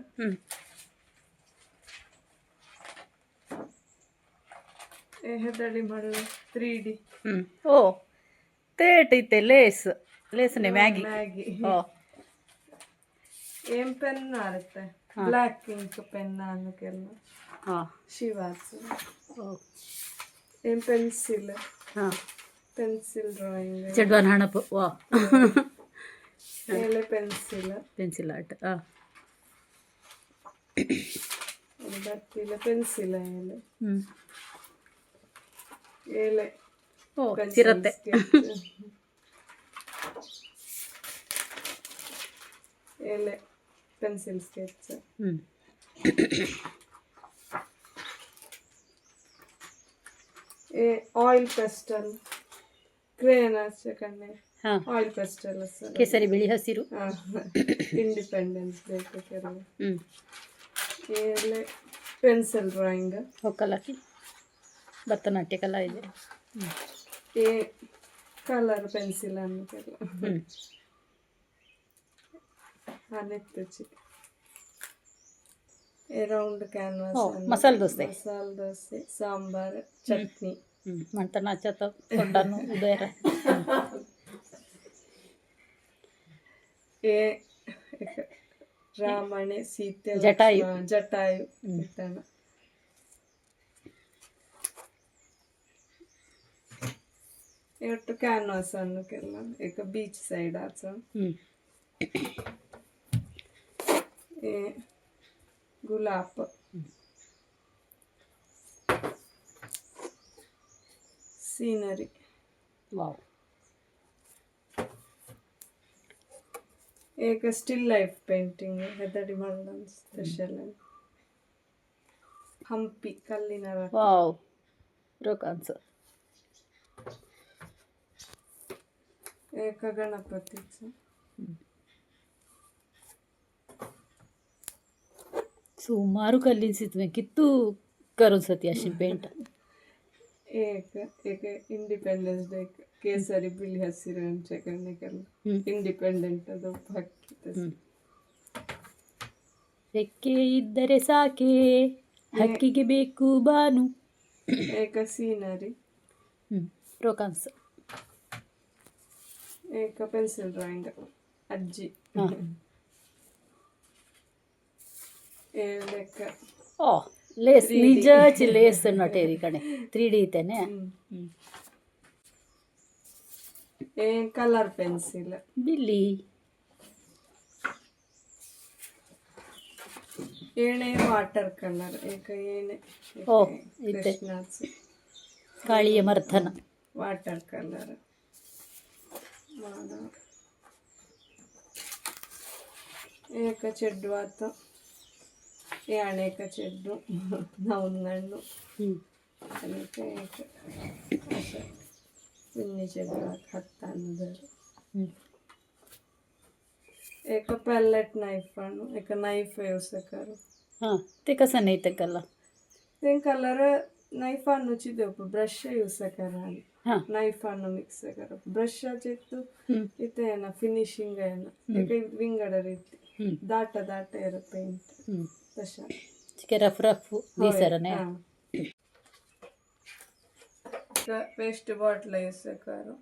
ಹೆದಡಿ ಮಾಡಲು 3D ಓ ತೇಟ್ ಐತೆ ಲೇಸ್ನೆ ಮ್ಯಾಗಿ ಓ ಏನ್ pen ಆರುತ್ತೆ black ink pen ಅನ್ನೋಕೆಲ್ಲ Shivas ಏನ್ ಪೆನ್ಸಿಲ್ ಪೆನ್ಸಿಲ್ ಡ್ರಾಯಿಂಗ್ ಚೆಡ್ವಾನ್ ಹಣಪು ವಾ ಎಲೆ ಪೆನ್ಸಿಲ್ ಆರ್ಟ್ ಬರ್ತಿಲ್ಲ ಪೆನ್ಸಿಲ್ ಎಲೆ ಓ ಚಿರತೆ ಎಲೆ pencil sketch oil pastel crayon ಕಣ್ಣೆ ಹಾ ಆಯಿಲ್ ಪೆಸ್ಟಲ್ ಕೇಸರಿ ಬಿಳಿ ಹಸಿರು. ಇಂಡಿಪೆಂಡೆನ್ಸ್ ಬೇಕು ಕೆಲವು. ಹ್ಮ್ ಏಳೆ ಪೆನ್ಸಿಲ್ ಡ್ರಾಯಿಂಗ್. ಒಕ್ಕಲಕ್ಕಿ ಭರತನಾಟ್ಯ ಕಲಾ ಇದೆ. ಏ ಕಲರ್ ಪೆನ್ಸಿಲ್ ಅನ್ನು ಕೆಲವು. ಹ್ಮ್ ನೆತ್ತುಚಿ ರೌಂಡ್ ಕ್ಯಾನ್ವಾಸ್. ಮಸಾಲೆ ದೋಸೆ. ಮಸಾಲೆ ದೋಸೆ, ಸಾಂಬಾರ್, ಚಟ್ನಿ. ಮಂಟನಾಚ ಕೊಂಡನು ಉದಯರ. ಏ ರಾಮಣೆ ಸೀತೆ ಜಟಾಯು. ಜಟಾಯು. ಒಟ್ಟು ಕ್ಯಾನ್ವಾಸ್ ಅನ್ನು ಕೆಲ್ಲ ಈಗ ಬೀಚ್ ಸೈಡ್ ಆಚ. ಗುಲಾಬ್. ಸೀನರಿ. ವಾವ್. एक स्टिल लाइफ पेंटिंग ಹೆದಡಿ ಮಲ್ದನ್ ಸ್ಪೆಷಲ್. ಹಂಪಿ ಕಲ್ಲಿನ ರಥ. ವಾವ್ ರೋಕಾನ್ಸ. ಏಕ ಗಣಪತಿ. ಸುಮಾರು ಕಲ್ಲಿನ ಕಿತ್ತು करून सती अशी पेंट. एक एक इंडिपेंडेंस डे ಕೇಸರಿ ಬಿಳಿ ಹಸಿರು ಹಂಚಕರ್ಣಿಗೆಲ್ಲ ಇಂಡಿಪೆಂಡೆಂಟ್ ಅದು ಹಾಕಿ. ರೆಕ್ಕೆ ಇದ್ದರೆ ಸಾಕೆ ಹಕ್ಕಿಗೆ ಬೇಕು ಬಾನು. ಏಕ ಸೀನರಿ. ರೋಕಾನ್ಸ್. ಏಕ ಪೆನ್ಸಿಲ್ ಡ್ರಾಯಿಂಗ್ ಅಜ್ಜಿ. ಲೆಕ್ಕ. ಓ ಲೇಸ್ ನಿಜ ಲೇಸ್ ನಟೇರಿ ಕಣೆ 3D ಇತ್ತೇನೆ. ಕಲರ್ ಪೆನ್ಸಿಲ್ ಬಿಲ್ಲಿ. ಏಣೆ ವಾಟರ್ ಕಲರ್ ಏಕ ಏಣೆ. ಓ ಇದೆ ಕಾಳಿಯ ಮರ್ಧನ ವಾಟರ್ ಕಲರ್. ಏಕ ಚೆಡ್ಡು ಆತ ಯಾಣೇಕ ಚೆಡ್ಡು ನವನಣ್ಣು. ಅದಕ್ಕೆ ಏಕ पिन्नी चेड्डू हत्ता एक पैलेट नाइफ अनु एक नाइफ यूज करू. हां ते कसं नाही ते कलर. ते कलर नाइफ अनु चिदे ब्रश यूज करा. हां नाइफ अनु मिक्स करा ब्रश चित्तु इते ना फिनिशिंग आहे ना एक विंगड ರೀತಿ ದಾಟ ದಾಟ ಇರ ಪೇಂಟ್ ತಶ ಚಿಕೆ ರಫ್ ರಫ್ ದಿಸರನೆ. पेस्ट बॉटल यूज करो.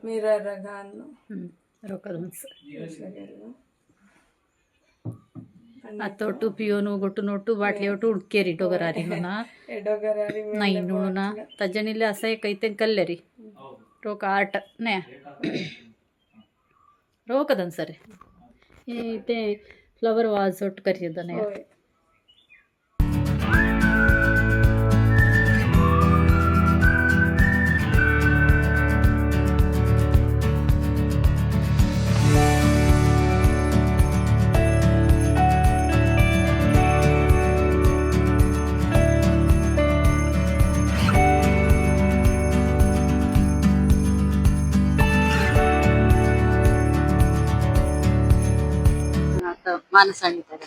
मिरर गानो. रोकल्स. अतोटू पियोनु गोटू नोटू बाटली ओटू उडकेरी डोगरारी ना डोगरारी नाही नुणुना तजनिले असं कैते कल्लेरी रोक आर्ट ने रोकदन सर ते फ्लवर वाज ಒಟ್ಟು ಕರಿಯದನೆ. मानस आणीतात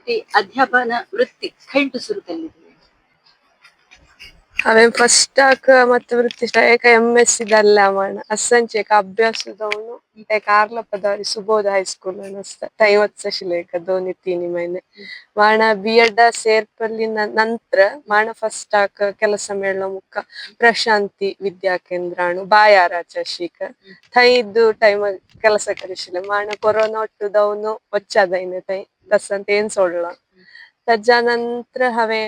ती अध्यापन वृत्ती खैंटು सुरू केली. हांवें फस्टाक ಮತ್ತೆ ವೃತ್ತಿ ಏಕ MS ಇದಲ್ಲ ಮಾಡ ಅಸ್ಸಂಚೆ ಏಕ ಅಭ್ಯಾಸದವನು ಏಕ ಆರ್ಲ ಪದವಿ ಸುಬೋಧ ಹೈಸ್ಕೂಲ್ ಅನ್ನಿಸ್ತ ಟೈವತ್ಸ ಶಿಲೇಕ 2-3 ಮಹಿನೆ ಮಾಣ B.Ed ಸೇರ್ಪಲ್ಲಿನ ನಂತರ ಮಾಣ ಫಸ್ಟಾಕ್ ಕೆಲಸ ಮೇಳ ಮುಕ್ಕ ಪ್ರಶಾಂತಿ ವಿದ್ಯಾ ಕೇಂದ್ರಾಣು ಬಾಯಾರಾಚ ಶಿಕ ಥೈ ಇದ್ದು ಟೈಮ್ ಕೆಲಸ ಕರಿಶಿಲೆ ಮಾಣ ಕೊರೋನಾ ಒಟ್ಟುದವನು ಒಚ್ಚದೈನೆ ತೈ ದಸಂತ ಏನ್ ಸೊಳ್ಳ ತಜ್ಜ ನಂತರ ಹವೆ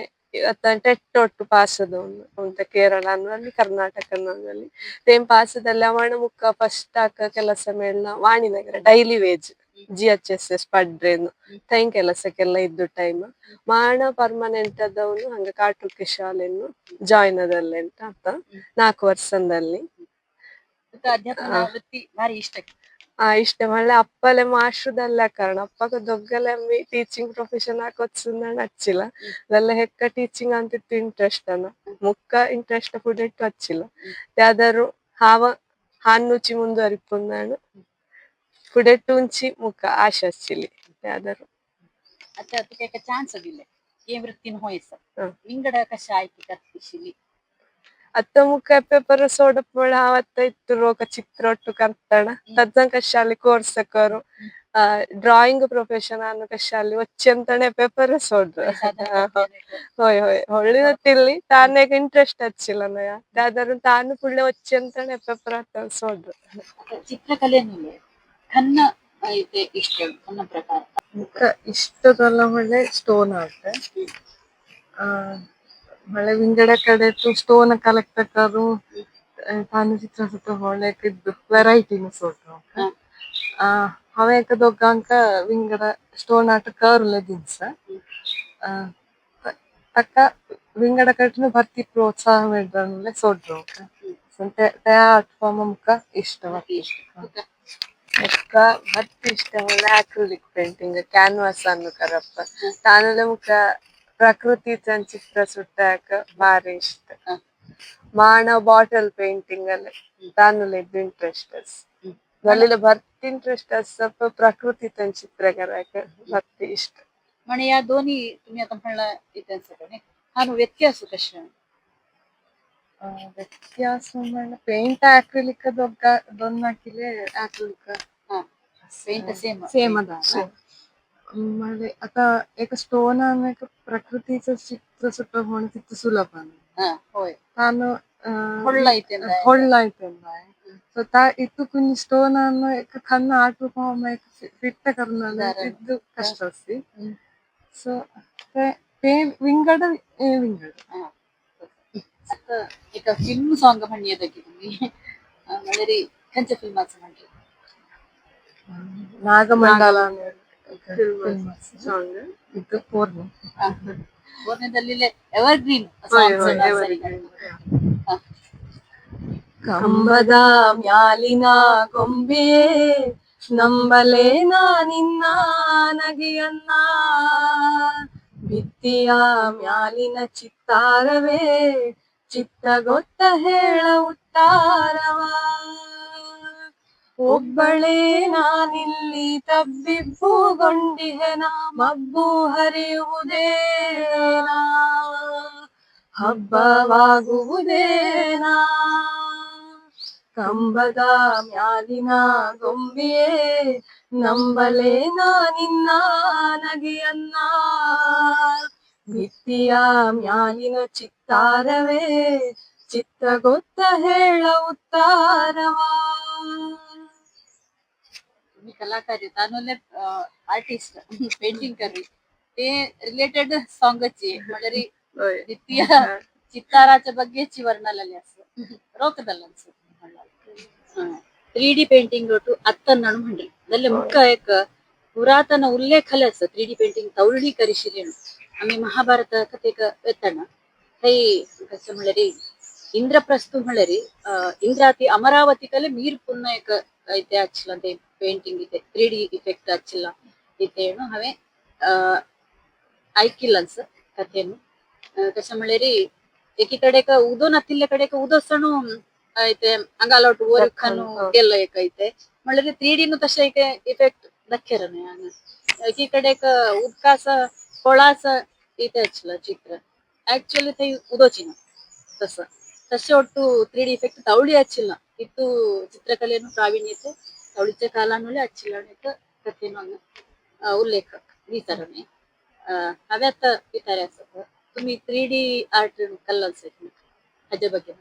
ಟೆಟ್ಟೊಟ್ಟು ಪಾಸದವನು ಅಂತ ಕೇರಳ ಅನ್ನಲ್ಲಿ ಕರ್ನಾಟಕ ಅನ್ನಲ್ಲಿ ತೇಮ್ ಪಾಸದಲ್ಲಿ ಅವಣ ಮುಕ್ಕ ಫಸ್ಟ್ ಆಕ ಕೆಲಸ ಮೇಳ್ನ ವಾಣಿನಗರ ಡೈಲಿ ವೇಜ್ GHSS ಪಡ್ರೇನು ತೈನ್ ಕೆಲಸಕ್ಕೆಲ್ಲ ಇದ್ದು ಟೈಮ್ ಮಾಣ ಪರ್ಮನೆಂಟ್ ಅದವನು ಹಂಗ ಕಾಟುಕೆ ಶಾಲೆಯನ್ನು ಜಾಯ್ನ್ ಅದಲ್ಲ ಅಂತ 4 ವರ್ಷದಲ್ಲಿ ಅಧ್ಯಾಪನ ವೃತ್ತಿ ಭಾರಿ ಇಷ್ಟ. ಇಷ್ಟ ಮళ్ళీ ಅಪ್ಪಲೆ ಮಾಸ್ಟ್ರದಲ್ಲ ಕಾರಣ ಅಪ್ಪಗ ದೊಗ್ಗಲೆ ಟೀಚಿಂಗ್ ಪ್ರೊಫೆಷನ್ ಹಾಕೊತ್ಸುಂದ ಹಚ್ಚಿಲ್ಲ ಅದೆಲ್ಲ ಹೆಕ್ಕ ಟೀಚಿಂಗ್ ಅಂತಿತ್ತು ಇಂಟ್ರೆಸ್ಟ್ ಅನ್ನ ಮುಕ್ಕ ಇಂಟ್ರೆಸ್ಟ್ ಫುಡ್ ಇಟ್ಟು ಹಚ್ಚಿಲ್ಲ ಯಾವ್ದಾದ್ರು हानुची ಮುಂದುವರಿಪುಂದಾಂಡ್ पुढे मुख आशा चिली यादर आता तुका एक चान्स दिले ये वृत्तीन होयस हं. विंगड कशा आयकी करतिशिली आता मुख पेपर सोडपळ आवತ್ತ इತ್ತು ರೋಗ ಚಿತ್ರ ಒಟ್ಟು ಕರ್ತಣ ತಜ್ಜಂಕ ಶಾಲಿ ಕೋರ್ಸ್ ಕರು ಡ್ರಾಯಿಂಗ್ ಪ್ರೊಫೆಷನ್ ಅನ್ನು ಕಶಾಲಿ ಒಚ್ಚಂತನೆ ಪೇಪರ್ ಸೋಡ್ರು ಹೋಯ್ ಹೋಯ್ ಹೊಳ್ಳಿನತ್ತಿಲ್ಲಿ ತಾನೇಗ ಇಂಟ್ರೆಸ್ಟ್ ಹಚ್ಚಿಲ್ಲನಯ ಯಾವ್ದಾರು ತಾನು ಪುಳ್ಳೆ ಒಚ್ಚಂತನೆ ಪೇಪರ್ ಅಂತ ಸೋಡ್ರು ಚಿತ್ರಕಲೆ ಕನ್ನ ಐತೆ ಇಷ್ಟ ಕನ್ನ ಪ್ರಕಾರ ಮುಖ ಇಷ್ಟದಲ್ಲ ಒಳ್ಳೆ ಸ್ಟೋನ್ ಆರ್ಟ್ ಮಳೆ ವಿಂಗಡ ಕಡೆ ಸ್ಟೋನ್ ಕಲೆಕ್ಟ್ ಕರು ತಾನು ಚಿತ್ರ ಸುತ್ತ ಹೊಳೆ ಇದ್ದು ವೆರೈಟಿನ ಸೋಟು ಹವೇಕ ದೊಗ್ಗಾಂಕ ವಿಂಗಡ ಸ್ಟೋನ್ ಆಟ ಕರ್ಲೆ ದಿನ್ಸ ತಕ್ಕ ವಿಂಗಡ ಕಟ್ಟಿನ ಭರ್ತಿ ಪ್ರೋತ್ಸಾಹ ಮೇಡ್ರನ್ಲೆ ಸೋಡ್ರು ಆರ್ಟ್ ಫಾರ್ಮ್ ಮುಖ ಇಷ್ಟ ಮುಖ ಭರ್ತಿ ಇಷ್ಟ ಆಕ್ರಿಲಿಕ್ ಪೇಂಟಿಂಗ್ ಕ್ಯಾನ್ವಾಸ್ ಅನ್ನು ಕರಪ್ಪ ತಾನಲೆ ಮುಖ ಪ್ರಕೃತಿ ಚಿತ್ರ ಸುಟ್ಟಾಕ ಬಾರಿ ಇಷ್ಟ ಮಾಣ ಬಾಟಲ್ ಪೇಂಟಿಂಗ್ ಅಲ್ಲಿ ತಾನುಲೆ ಇಂಟ್ರೆಸ್ಟ್ ಗಲ್ಲಿಲ ಭರ್ತಿ ಇಂಟ್ರೆಸ್ಟ್ ಸ್ವಲ್ಪ ಪ್ರಕೃತಿ ಚಿತ್ರಕರಾಕ ಭರ್ತಿ ಇಷ್ಟ म्हणे या दोन्ही तुम्ही आता म्हणला इथे हानु व्यत्यास कशा ವ್ಯತ್ಯಾಸ ಪೇಂಟ್ ಆಕ್ರಿಲಿಕ್ दोन किले ಆಕ್ರಿಲಿಕ್ पेंट सेम सेम अदा म्हणजे आता एक स्टोन आणि एक प्रकृतीचं चित्र सुद्धा होणं तिथं सुलभ आहे होय तानु ಹೊಳ್ಳ ಹೊಳ್ಳಾಯ್ತು ಸೊ ತಾ ಇತ್ತು ಕುಂಜಿ ಸ್ಟೋನ್ ಅನ್ನು एक खन्न आर्ट फॉर्म एक फिट करना इद्दु कष्ट अस्ति ಸೊ विंगड विंगड आता एक फिल्म सॉन्ग म्हणण्यासाठी तुम्ही म्हणजे खंच फिल्माचं म्हणजे ನಾಗಮಂಡಲ ಸಾಂಗ್ ಇದು ಪೂರ್ಣದಲ್ಲಿ ಎವರ್ಗ್ರೀನ್ ಕಂಬದ ಮ್ಯಾಲಿನ ಗೊಂಬೆ ನಂಬಲೇನ ನಿನ್ನ ನಗೆಯನ್ನ ಭಿತ್ತಿಯ ಮ್ಯಾಲಿನ ಚಿತ್ತಾರವೇ ಚಿತ್ತ ಗೊತ್ತ ಹೇಳ ಉತ್ತಾರವ ಒಬ್ಬಳೇ ನಾನಿಲ್ಲಿ ತಬ್ಬಿಬ್ಬುಗೊಂಡಿಹೆನ ಮಬ್ಬು ಹರಿಯುವುದೇನಾ ಹಬ್ಬವಾಗುವುದೇನಾ ಕಂಬದ ಮ್ಯಾಲಿನ ಗೊಂಬೆಯೇ ನಂಬಲೇನ ನಿನ್ನ ನಗೆಯನ್ನ ಭಿತ್ತಿಯ ಮ್ಯಾಲಿನ ಚಿತ್ತಾರವೇ ಚಿತ್ತ ಗೊತ್ತ ಹೇಳ ಉತ್ತಾರವಾ तुम्ही कलाकार आहे तानुले आर्टिस्ट पेंटिंग कररी ते रिलेटेड सॉंगची म्हणजे द्वितीय चित्ताराच्या बग्ಗೆची वर्णलेली असं रोकदಲ್ಲ ಅನ್ಸುತ್ತೆ 3D पेंटिंग रोटू अत्तन्नानु म्हणली दल्ले मुख्य एक पुरातन उल्लेखले असं 3D पेंटिंग तवळी करिशिरेनु आम्ही महाभारत कथेक वेतण हे कसं म्हणले इंद्रप्रस्थ म्हणले इंद्राती अमरावती कले मीर पुन्हा एक इथे अच्छला ते पेंटिंग इथे 3D इफेक्ट अच्छला इथे हवे ऐकिಲ್ಲನ್ಸ ಕಥೆನು कसं म्हणले एकीकडे का उदो नथिल्ल्याकडे का उदो सणू ಐತೆ ಅಂಗಾಲೋಟ್ ಓರಿಖನು ಗೆಲ್ಲ ಏಕೈತೆ म्हणले 3D नु तसे एक इफेक्ट दखेरने एकीकडे का उदकास कोळास इथे अच्छला चित्र ऍक्च्युअली ते उदोचिನ तसं तसे ಒಟ್ಟು 3D इफेक्ट तवळी ಹಚ್ಚಿಲ್ಲ ಇತ್ತು ಚಿತ್ರಕಲೆಯನ್ನು ಪ್ರಾವೀಣ್ಯತೆ ತವಳಿಚ ಕಾಲನುಲೆ ಹಚ್ಚಿಲ್ಲ ಕಥೆನು ಉಲ್ಲೇಖ ಈ ತರನೇ हव्यात विचारे असत तुम्ही 3D आर्ट कल्लन्स अजय ಬಗ್ಗೆ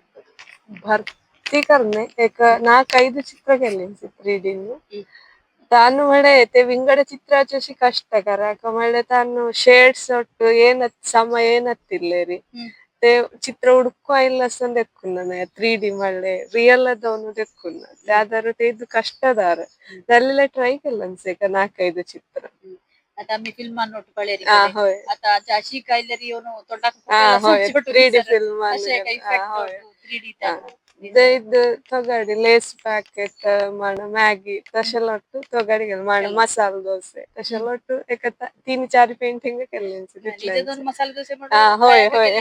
भरती करणे एक 4-5 चित्र केले 3D तानु म्हणे ते विंगड चित्राचे अशी कष्टकर म्हणे तानु शेड्स ಒಟ್ಟು ಏನತ್ ಸಮ ಏನತ್ತಿಲ್ಲೇರಿ ते चित्र ಹುಡುಕುವ ಇಲ್ಲ ಸಂದ ದೆಕ್ಕುನ್ನ 3D ಮಳ್ಳೆ ರಿಯಲ್ ಅದವನು ದೆಕ್ಕುನ್ನ ಯಾದರು ते ಇದು ಕಷ್ಟದಾರ ದಲ್ಲಿಲೆ ಟ್ರೈ ಕೆಲ್ಲನ್ಸೇಕ 4-5 ಚಿತ್ರ आता आम्ही फिल्म नोट पळेरी होय आता अशी कायलेरी योनो तोटाक 3D फिल्म असे काही इफेक्ट 3D ಇದು ತೊಗಡಿ ಲೇಸ್ ಪ್ಯಾಕೆಟ್ ಮಾಡ ಮ್ಯಾಗಿ तशेला ಒಟ್ಟು ತೊಗಡಿಗೆ ಮಾಡ ಮಸಾಲ ದೋಸೆ तशेला ಒಟ್ಟು एक 3-4 पेंटिंग केले मसाला दोसे होय होय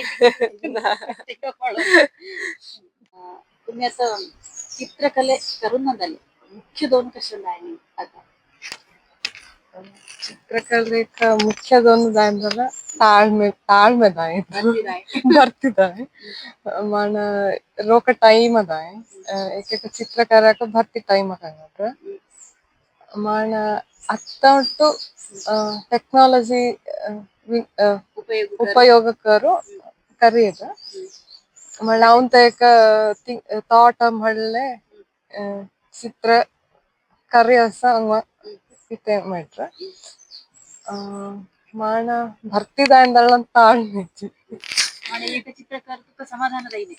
तुम्ही असं चित्रकले करून झाले मुख्य दोन कशाला आहे आता ಚಿತ್ರಕಲೆಕ ಮುಖ್ಯದೊಂದು ದಾಂಡಲ ತಾಳ್ಮೆದಾಯ ಬರ್ತಿದಾಯ ಮಾನ ರೋಕ ಟೈಮ್ ಅದಾಯ ಏಕೆ ಚಿತ್ರಕಾರಕ ಭರ್ತಿ ಟೈಮ್ ಆಗಂಗತ್ರ ಮಾನ ಅತ್ತ ಒಟ್ಟು ಟೆಕ್ನಾಲಜಿ ಉಪಯೋಗಕರು ಕರಿಯದ ಮళ్ళ ಅವನ್ ತೇಕ ಥಾಟ್ ಮಳ್ಳೆ ಚಿತ್ರ ಕರಿಯಸ ಹಂಗ ಇತ್ತೆ ಮಾಡ್ರ ಮಾಣ ಭರ್ತಿದಾಂಡಲ ತಾಳ್ಮೆಜ್ಜಿ एक चित्रकार तुका समाधान ಇದೆ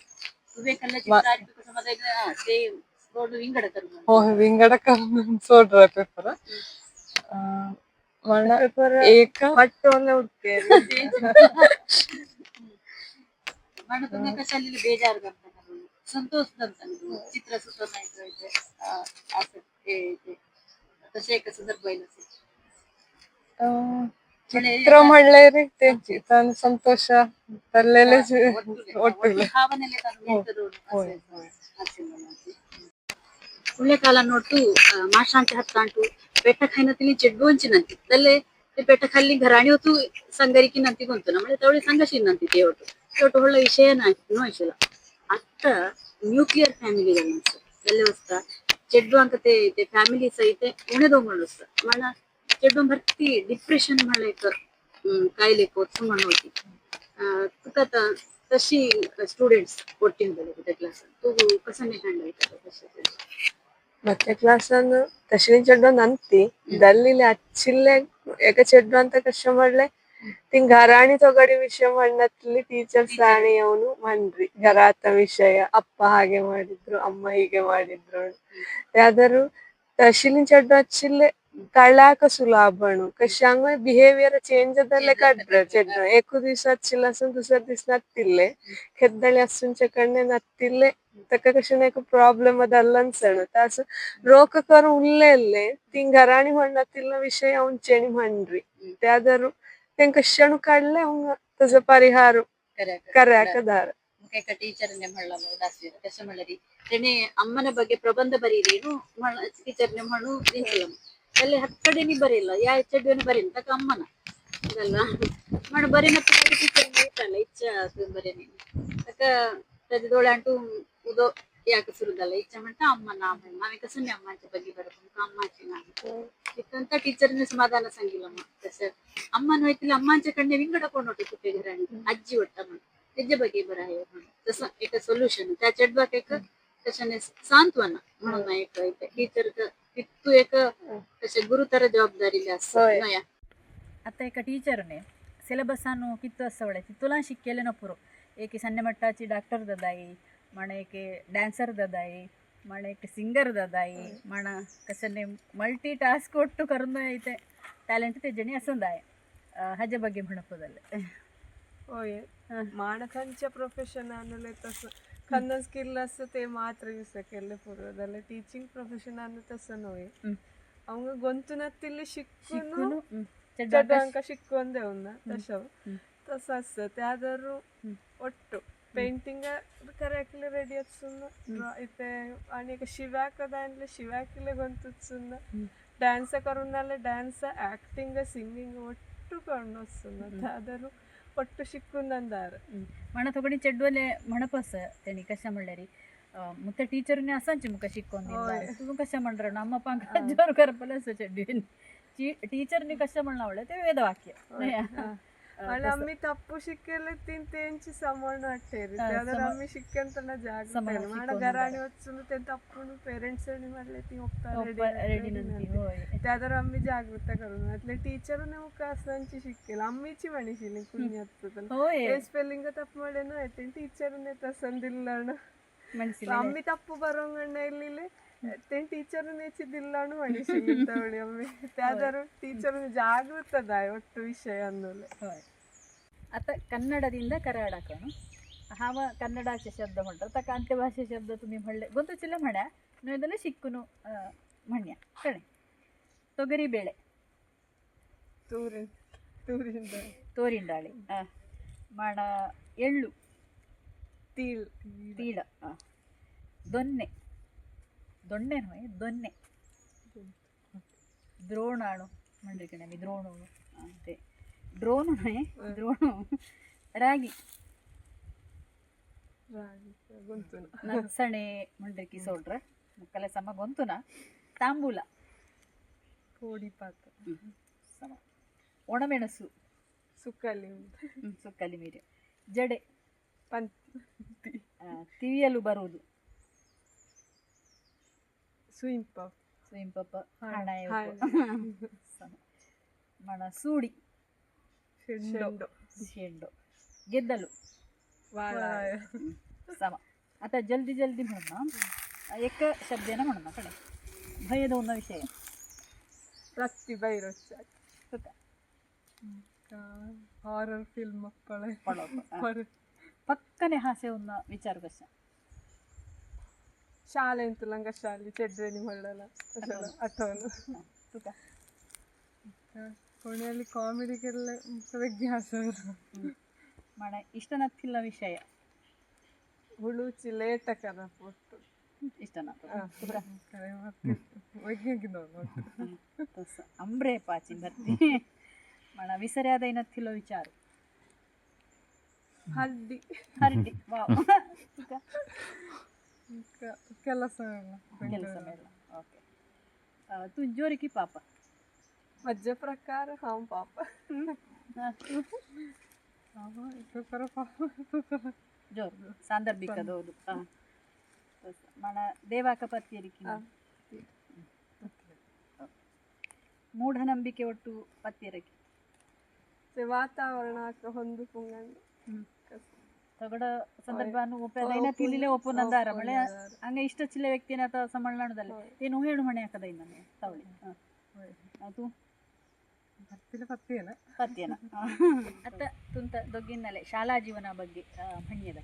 ವಿವೇಕಲ್ಲ ಚಿತ್ರ तुका समाधान ಸೇಮ್ ರೋಡ್ ವಿಂಗಡ ಕರು हो विंगड सोड ಪೇಪರ್ ಮಾಣ ಏಕ ಪಟ್ಟೊಂದು ಉಡ್ತೇವೆ माण तुम्ही कशाला बेजार करता संतोष करता चित्र सुद्धा नाही करायचं असं हे तसे कसं जर बैल असेल ಚಿತ್ರ ಮಾಡ್ಲೆ ರೀ ತನ್ನ ಸಂತೋಷ ತಲ್ಲೆಲೆ ಒಟ್ಟಿಲ್ಲ ಭಾವನೆಲೆ ಒಳ್ಳೆ ಕಾಲ ನೋಟು माशांचे हातांटू पेट खायनतली ಚೆಡ್ಡುಂಚಿ ನಂತಿ ತಲ್ಲೆ ते पेट खाल्ली घराणी होतू संगरिकी ನಂತಿ ಬಂತು ನಮ್ಮಳೆ ತವಳಿ ಸಂಗಶಿ ನಂತಿ ದೇವಟ್ಟು ದೇವಟ್ಟು ಒಳ್ಳೆ ವಿಷಯ ನೋ ವಿಷಯ ಅತ್ತ ನ್ಯೂಕ್ಲಿಯರ್ ಫ್ಯಾಮಿಲಿ ತಲ್ಲೆ ವಸ್ತ ಚೆಡ್ಡು ಅಂತ ते ಫ್ಯಾಮಿಲಿ ಸಹಿತ ಉಣೆದೋಂಗಳು ವಸ್ತ ಮಣ ಚೆಡ್ಡು ಭರ್ತಿ ಡಿಪ್ರೆಷನ್ ಮಳೆಕ ಕಾಯಿಲೆ ಕೊತ್ತು ಮಣ ಹೋಗಿ तुका तशी स्टुडंट्स फोर्टीन त्या क्लास तू कसं नाही हँडल करता ಮತ್ತೆ ಕ್ಲಾಸ್ ಅನ್ನು ತಶ್ವಿನ್ ಚೆಡ್ಡು ನಂತಿ ದಲ್ಲಿಲಿ ಅಚ್ಚಿಲ್ಲೆ ಏಕ ಚೆಡ್ಡು ಅಂತ ಕಷ್ಟ ಮಾಡ್ಲೆ ತಿಂಗ್ ಘರಾಣಿ ತೊಗಡಿ ವಿಷಯ ಮಣ್ಣತ್ಲಿ ಟೀಚರ್ಸ್ ರಾಣಿ ಅವನು ಮನ್ರಿ ಘರಾತ ವಿಷಯ ಅಪ್ಪ ಹಾಗೆ ಮಾಡಿದ್ರು ಅಮ್ಮ ಹೀಗೆ ಮಾಡಿದ್ರು ಯಾವ್ದಾರು ತಶಿಲಿನ್ ಚೆಡ್ಡು ಅಚ್ಚಿಲ್ಲೆ ಕಳ್ಳಾಕ ಸುಲಾಭಣು ಕಶಾಂಗ ಬಿಹೇವಿಯರ್ ಚೇಂಜ್ ಅದಲ್ಲೇ ಕಡ್ರ ಚೆಡ್ಡು ಏಕು ದಿವಸ ಹಚ್ಚಿಲ್ಲ ದುಸರ ದಿವ್ಸ ನತ್ತಿಲ್ಲೆ ಕೆದ್ದಳಿ ಅಸುಂಚ ಕಣ್ಣೆ ನತ್ತಿಲ್ಲೆ ತಕ್ಕ ಕಶನೇಕ ಪ್ರಾಬ್ಲಮ್ ಅದಲ್ಲ ಅನ್ಸಣ ತಾಸ ರೋಕ ಕರು ಉಲ್ಲೆಲ್ಲೆ ತಿಂಗ್ ಘರಾಣಿ ಮಣ್ಣತ್ತಿಲ್ಲ ವಿಷಯ ಅವ್ನ್ ಚೆಣಿ ಮಣ್ರಿ ಯಾವ್ದಾರು ತೆಂಗ್ ಕಶಣು ಕಡ್ಲೆ ಅವಂಗ ತಸ ಪರಿಹಾರ ಕರ್ಯಾಕದಾರ ಟೀಚರ್ನೆ ಮಳ್ಳದಾಸಿ ಕಷ್ಟ ಮಳ್ಳರಿ ತೆನೆ ಅಮ್ಮನ ಬಗ್ಗೆ ಪ್ರಬಂಧ ಬರೀರೇನು ಟೀಚರ್ನೆ ಮಣ್ಣು ನಿಂತಲ್ಲ ಅಲ್ಲಿ ಹತ್ತಡೆನಿ ಬರಿಲ್ಲ ಯಾ ಚೆಡ್ಡುವನಿ ಬರೀನಿ ತಕ್ಕ ಅಮ್ಮನ ಅದಲ್ಲ ಮಣ ಬರೀನ ಟೀಚರ್ ಇಟ್ಟಲ್ಲ ಇಚ್ಛಾ ಬರೀನಿ ತಕ್ಕ ತದಿದೋಳೆ ಅಂಟು ಉದೋ ಯಾಕೆ ಸುರುದಲ್ಲ ಇಚ್ಛಾ ಮಂಟ ಅಮ್ಮನ ನಾವೇ ಕಸನ್ನೆ ಅಮ್ಮಾಂಚೆ ಬಗ್ಗೆ ಬರಬೇಕು ಅಮ್ಮಾಚೆ ನಾನು ಇತ್ತಂತ ಟೀಚರ್ನ ಸಮಾಧಾನ ಸಂಗಿಲ್ಲಮ್ಮ ಸರ್ ಅಮ್ಮನ ಹೋಯ್ತಿಲ್ಲ ಅಮ್ಮಾಂಚೆ ಕಣ್ಣೆ ವಿಂಗಡಕೊಂಡು ಹೊಟ್ಟೆ ಕುಟ್ಟೆ ಘರಾಣಿ ಅಜ್ಜಿ ಒಟ್ಟಮ್ಮ ಹೆಜ್ಜೆ ಬಗ್ಗೆ ಬರ तसं एक सोल्युशन त्या चेडवाक एक तशाने सांत्वना म्हणून एक टीचर तितू एक तसे गुरुतर जबाबदारी असं आता एका टीचरने सिलेबस आणू किती असं वडायची तुला शिकेले न पुरो एक सन्ने मट्टाची डॉक्टर ददाई म्हण एक ಡ್ಯಾನ್ಸರ್ ददाई म्हण एक सिंगर ददाई म्हण कशाने मल्टी टास्क ಒಟ್ಟು ಕರ್ನ ಐತೆ ಟ್ಯಾಲೆಂಟ್ तेजणी असं आहे ह्याच्या ಬಗ್ಗೆ म्हणपोदले होय माणसांच्या प्रोफेशन आणले तसं खंदन स्किल असतं ते मात्र यूस केले पूर्वदले टीचिंग प्रोफेशन ಅನ್ನು ತಸನ ಹೋಯ್ ಅವಂಗ ಗೊಂತುನತ್ತಿಲ್ಲಿ ಶಿಕ್ಕುನು ಚಡ್ಡಂಕ ಶಿಕ್ಕೊಂದೆ ಅವನ್ನ ತಶವ ತಸ असतं त्यादरू ಒಟ್ಟು पेंटिंग करायला रेडी असुन इथे आणि एक शिव्याक दांडले शिव्याकले ಗೊಂತುತ್ಸುನ್ನ ಡ್ಯಾನ್ಸ್ ಕರುನಾಲೆ ಡ್ಯಾನ್ಸ್ ಆಕ್ಟಿಂಗ್ ಸಿಂಗಿಂಗ್ ಒಟ್ಟು ಕಣ್ಣು असुನ್ನ त्यादरू पट्ट शिकून अंदार म्हणा थोडी चेडवले म्हणपस त्यांनी कशा म्हणल्यारी मुख्य टीचरने असांची मुका शिकवून तू कशा म्हणणार ना अम्मा पांग जोर करपल असं चेडवीन टीचरने कशा म्हणलं ते वेदवाक्य आणि आम्ही तप्पू शिकेले तीन त्यांची समोर वाटते त्यावर आम्ही शिकताना जाग माड घराणी वचून ते तप्पून पेरेंट्स आणि म्हणले ती रेडी नंती त्यावर आम्ही जागृत करून म्हटले टीचरने मुका असांची शिकेल आम्हीची म्हणीशिली कुणी असतं स्पेलिंग तप्प मळे ना ते टीचरने तसं दिलं आम्ही तप्पू बरोबर लिहिले ते टीचरनेची दिल्लाणू म्हणीशिली तवळी आम्ही त्यावर ಟೀಚರ್ನ ಜಾಗೃತದಾಯ ಒಟ್ಟು ವಿಷಯ ಅನ್ನೋಲೆ आता कन्नडದಿಂದ ಕರಾಡಕನು हाव कन्नडाचे शब्द म्हणतात तर कांते भाषे शब्द तुम्ही म्हणले गोंतुचिले म्हणा नोयदले शिक्कुनु म्हण्या कणे ತೊಗರಿ ಬೇಳೆ ತೋರಿಂಡಾಳಿ ಮಾಡ ಎಳ್ಳು ತೀಳ ದೊನ್ನೆ ದೊಣ್ಣೆ ನುಯ್ ದೊನ್ನೆ ದ್ರೋಣಾಣು ಮಂಡ್ರಿ ಕಣೆ ದ್ರೋಣು ಅಂತೆ ಡ್ರೋನು ನುಯ್ ದ್ರೋಣು ರಾಗಿ నాకు ಸಣೆ ಮಂಡ್ರಿಕಿ ಸೋಡ್ರ ಮುಕ್ಕಲೆ ಸಮ ಗೊಂತುನ ತಾಂಬೂಲ ಕೋಡಿ ಪಾತ ಸಮ ಒಣಮೆಣಸು ಸುಕ್ಕಲಿ ಸುಕ್ಕಲಿ ಮೀರಿ ಜಡೆ ಪಂತಿ ತಿವಿಯಲು ಬರುವುದು ಸುಯಿಂಪ ಸುಯಿಂಪಪ್ಪ ಹಣ ಸಮ ಮಣ ಸೂಡಿ ಶೆಂಡು ಶೆಂಡು ಗೆದ್ದಲು ವಾಳ ಸಮ आता जल्दी जल्दी म्हणून एक शब्देनं म्हणणं कडे भय दोन विषय ರತ್ತಿ ಬೈರೊಚ್ಚ ಸುತ್ತ ಹಾರರ್ ಫಿಲ್ಮ್ पळप पक्कने हासे उन्न विचार कशा ಶಾಲೆ ಅಂತ ಲಂಗ ಶಾಲೆ ಚೆಡ್ರೆನಿ ಹೊಳ್ಳಲ ಅಟೋನು तुका ಕೊನೆಯಲ್ಲಿ ಕಾಮಿಡಿಗೆಲ್ಲ ವಿಜ್ಞಾಸ ಮಣ ಇಷ್ಟ ನತ್ತಿಲ್ಲ ವಿಷಯ ಹುಳುಚಿ ಲೇಟಕರ ಪೊಟ್ಟು ಇಷ್ಟನ ವೈಜ್ಞಾನಿಕ ಅಂಬ್ರೆ ಪಾಚಿ ಬರ್ತಿ ಮಣ ವಿಸರ್ಯಾದ ಏನತ್ತಿಲ್ಲ ವಿಚಾರ ಹಡ್ಡಿ ಹರಡಿ ವಾವ್ ಕೆಲಸ ಕೆಲಸ ಮೇಲ ಓಕೆ तू जोरी की पापा ಮಜ್ಜ ಪ್ರಕಾರ ಹಾಂ ಪಾಪ ಜೋರು ಸಾಂದರ್ಭಿಕದ ಹೌದು ಮಣ ದೇವಾಕ ಪತ್ಯರಿಕಿ ಮೂಢನಂಬಿಕೆ ಒಟ್ಟು ಪತ್ಯರಕಿ ವಾತಾವರಣ ಹೊಂದು ಪುಂಗಂಡು ತಗಡ ಸಂದರ್ಭನು ಒಪ್ಪದೈನ ತಿಳಿಲೆ ಒಪ್ಪುನಂದಾರ ಮಳೆ ಹಂಗೆ ಇಷ್ಟ ಚಿಲ್ಲ ವ್ಯಕ್ತಿನ ಅಥವಾ ಸಮ್ಮಳನದಲ್ಲಿ ಏನು ಹೇಳು ಮಣೆ ಹಾಕದ ಇನ್ನೇ ತವಳಿ ಅದು ಪತ್ಯನ ಅತ್ತ ತುಂತ ದೊಗ್ಗಿನಲೆ ಶಾಲಾ ಜೀವನ ಬಗ್ಗೆ ಭಣ್ಯದ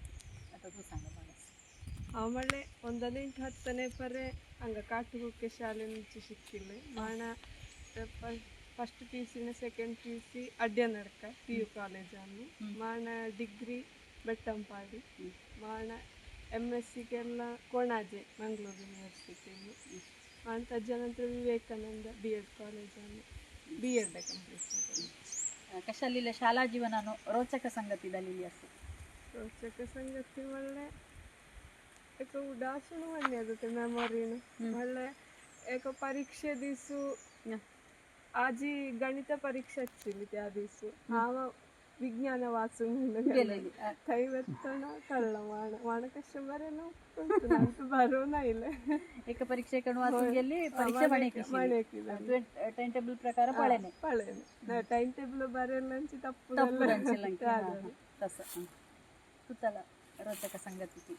ಅಥವಾ ತೂ ಸಂಗ ಆಮೇಲೆ 1ನೇ 10ನೇ ಪರೆ ಹಂಗ ಕಾಟುಗುಕ್ಕೆ ಶಾಲೆ నుంచి ಸಿಕ್ಕಿಲ್ಲ ಮಾಣ first PUC second PUC Adyanadka PU college ಅನ್ನು ಮಾಣ ಡಿಗ್ರಿ ಬೆಟ್ಟಂಪಾಡಿ ಮಾಣ MScಗೆಲ್ಲ ಕೊಣಾಜೆ ಮಂಗಳೂರು ಯೂನಿವರ್ಸಿಟಿಯಲ್ಲಿ ಮಾಣ ತಜ್ಜನಂತರ ವಿವೇಕಾನಂದ BEd ಕಾಲೇಜನ್ನು BEd ಕಂಪ್ಲೀಟ್ ಕಶಲಿಲ್ಲ ಶಾಲಾ ಜೀವನ ರೋಚಕ ಸಂಗತಿದಲ್ಲಿ ರೋಚಕ ಸಂಗತಿ ಒಳ್ಳೆ एक उदासण म्हणणे जाते मेमोरीन म्हणले एक परीक्षे दिसू आजी गणित परीक्षा आसली त्या दिसू हांव विज्ञान वाचून गेलेली थंय वतना कळ्ळें वाण कशें बरें न्हू बरोवन आयलें एक परीक्षेकडून वाचून गेली परीक्षा टाइम टेबल प्रकार पळेने टाइम टेबल बरेल्लांची तप्पु तसं तुतला ರೋಚಕ ಸಂಗತಿ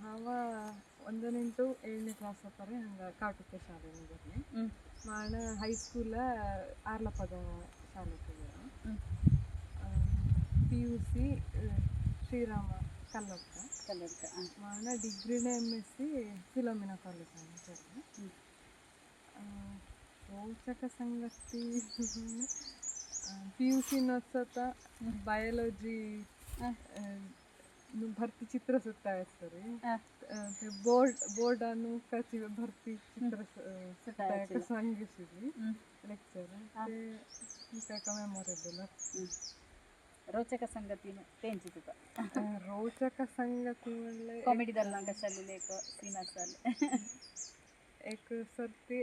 ಹಾವ 1 to 7ನೇ ಕ್ಲಾಸ್ ಪರೆ ಹಂಗ ಕಾಟುಕ್ಕೆ ಶಾಲೆ ಹೋಗಿದ್ದೆ ಮಾಣ ಹೈಸ್ಕೂಲ ಆರ್ಲಪದ ಶಾಲೆ ಹೋಗಿದ್ದೆ PUC ಶ್ರೀರಾಮ ಕಲ್ಲಡ್ಕ ಮಾಣ ಡಿಗ್ರಿನ MSc ಫಿಲೋಮಿನಾ ಕಾಲೇಜ್ ಅಂತ ರೋಚಕ ಸಂಗತಿ PUC ನೋಡ್ಸತ್ತ ಬಯಾಲಜಿ भरती चित्र सुद्धा सरी बोर्ड अनु कशी भरती चित्र सुद्धा सांगितली लेक्चर ते काय मेमोरेबल ರೋಚಕ ಸಂಗತಿ तेंची तुका ರೋಚಕ ಸಂಗತಿ म्हणले कॉमेडी दल्ला कशाली लेख सीन असाल एक सर्ती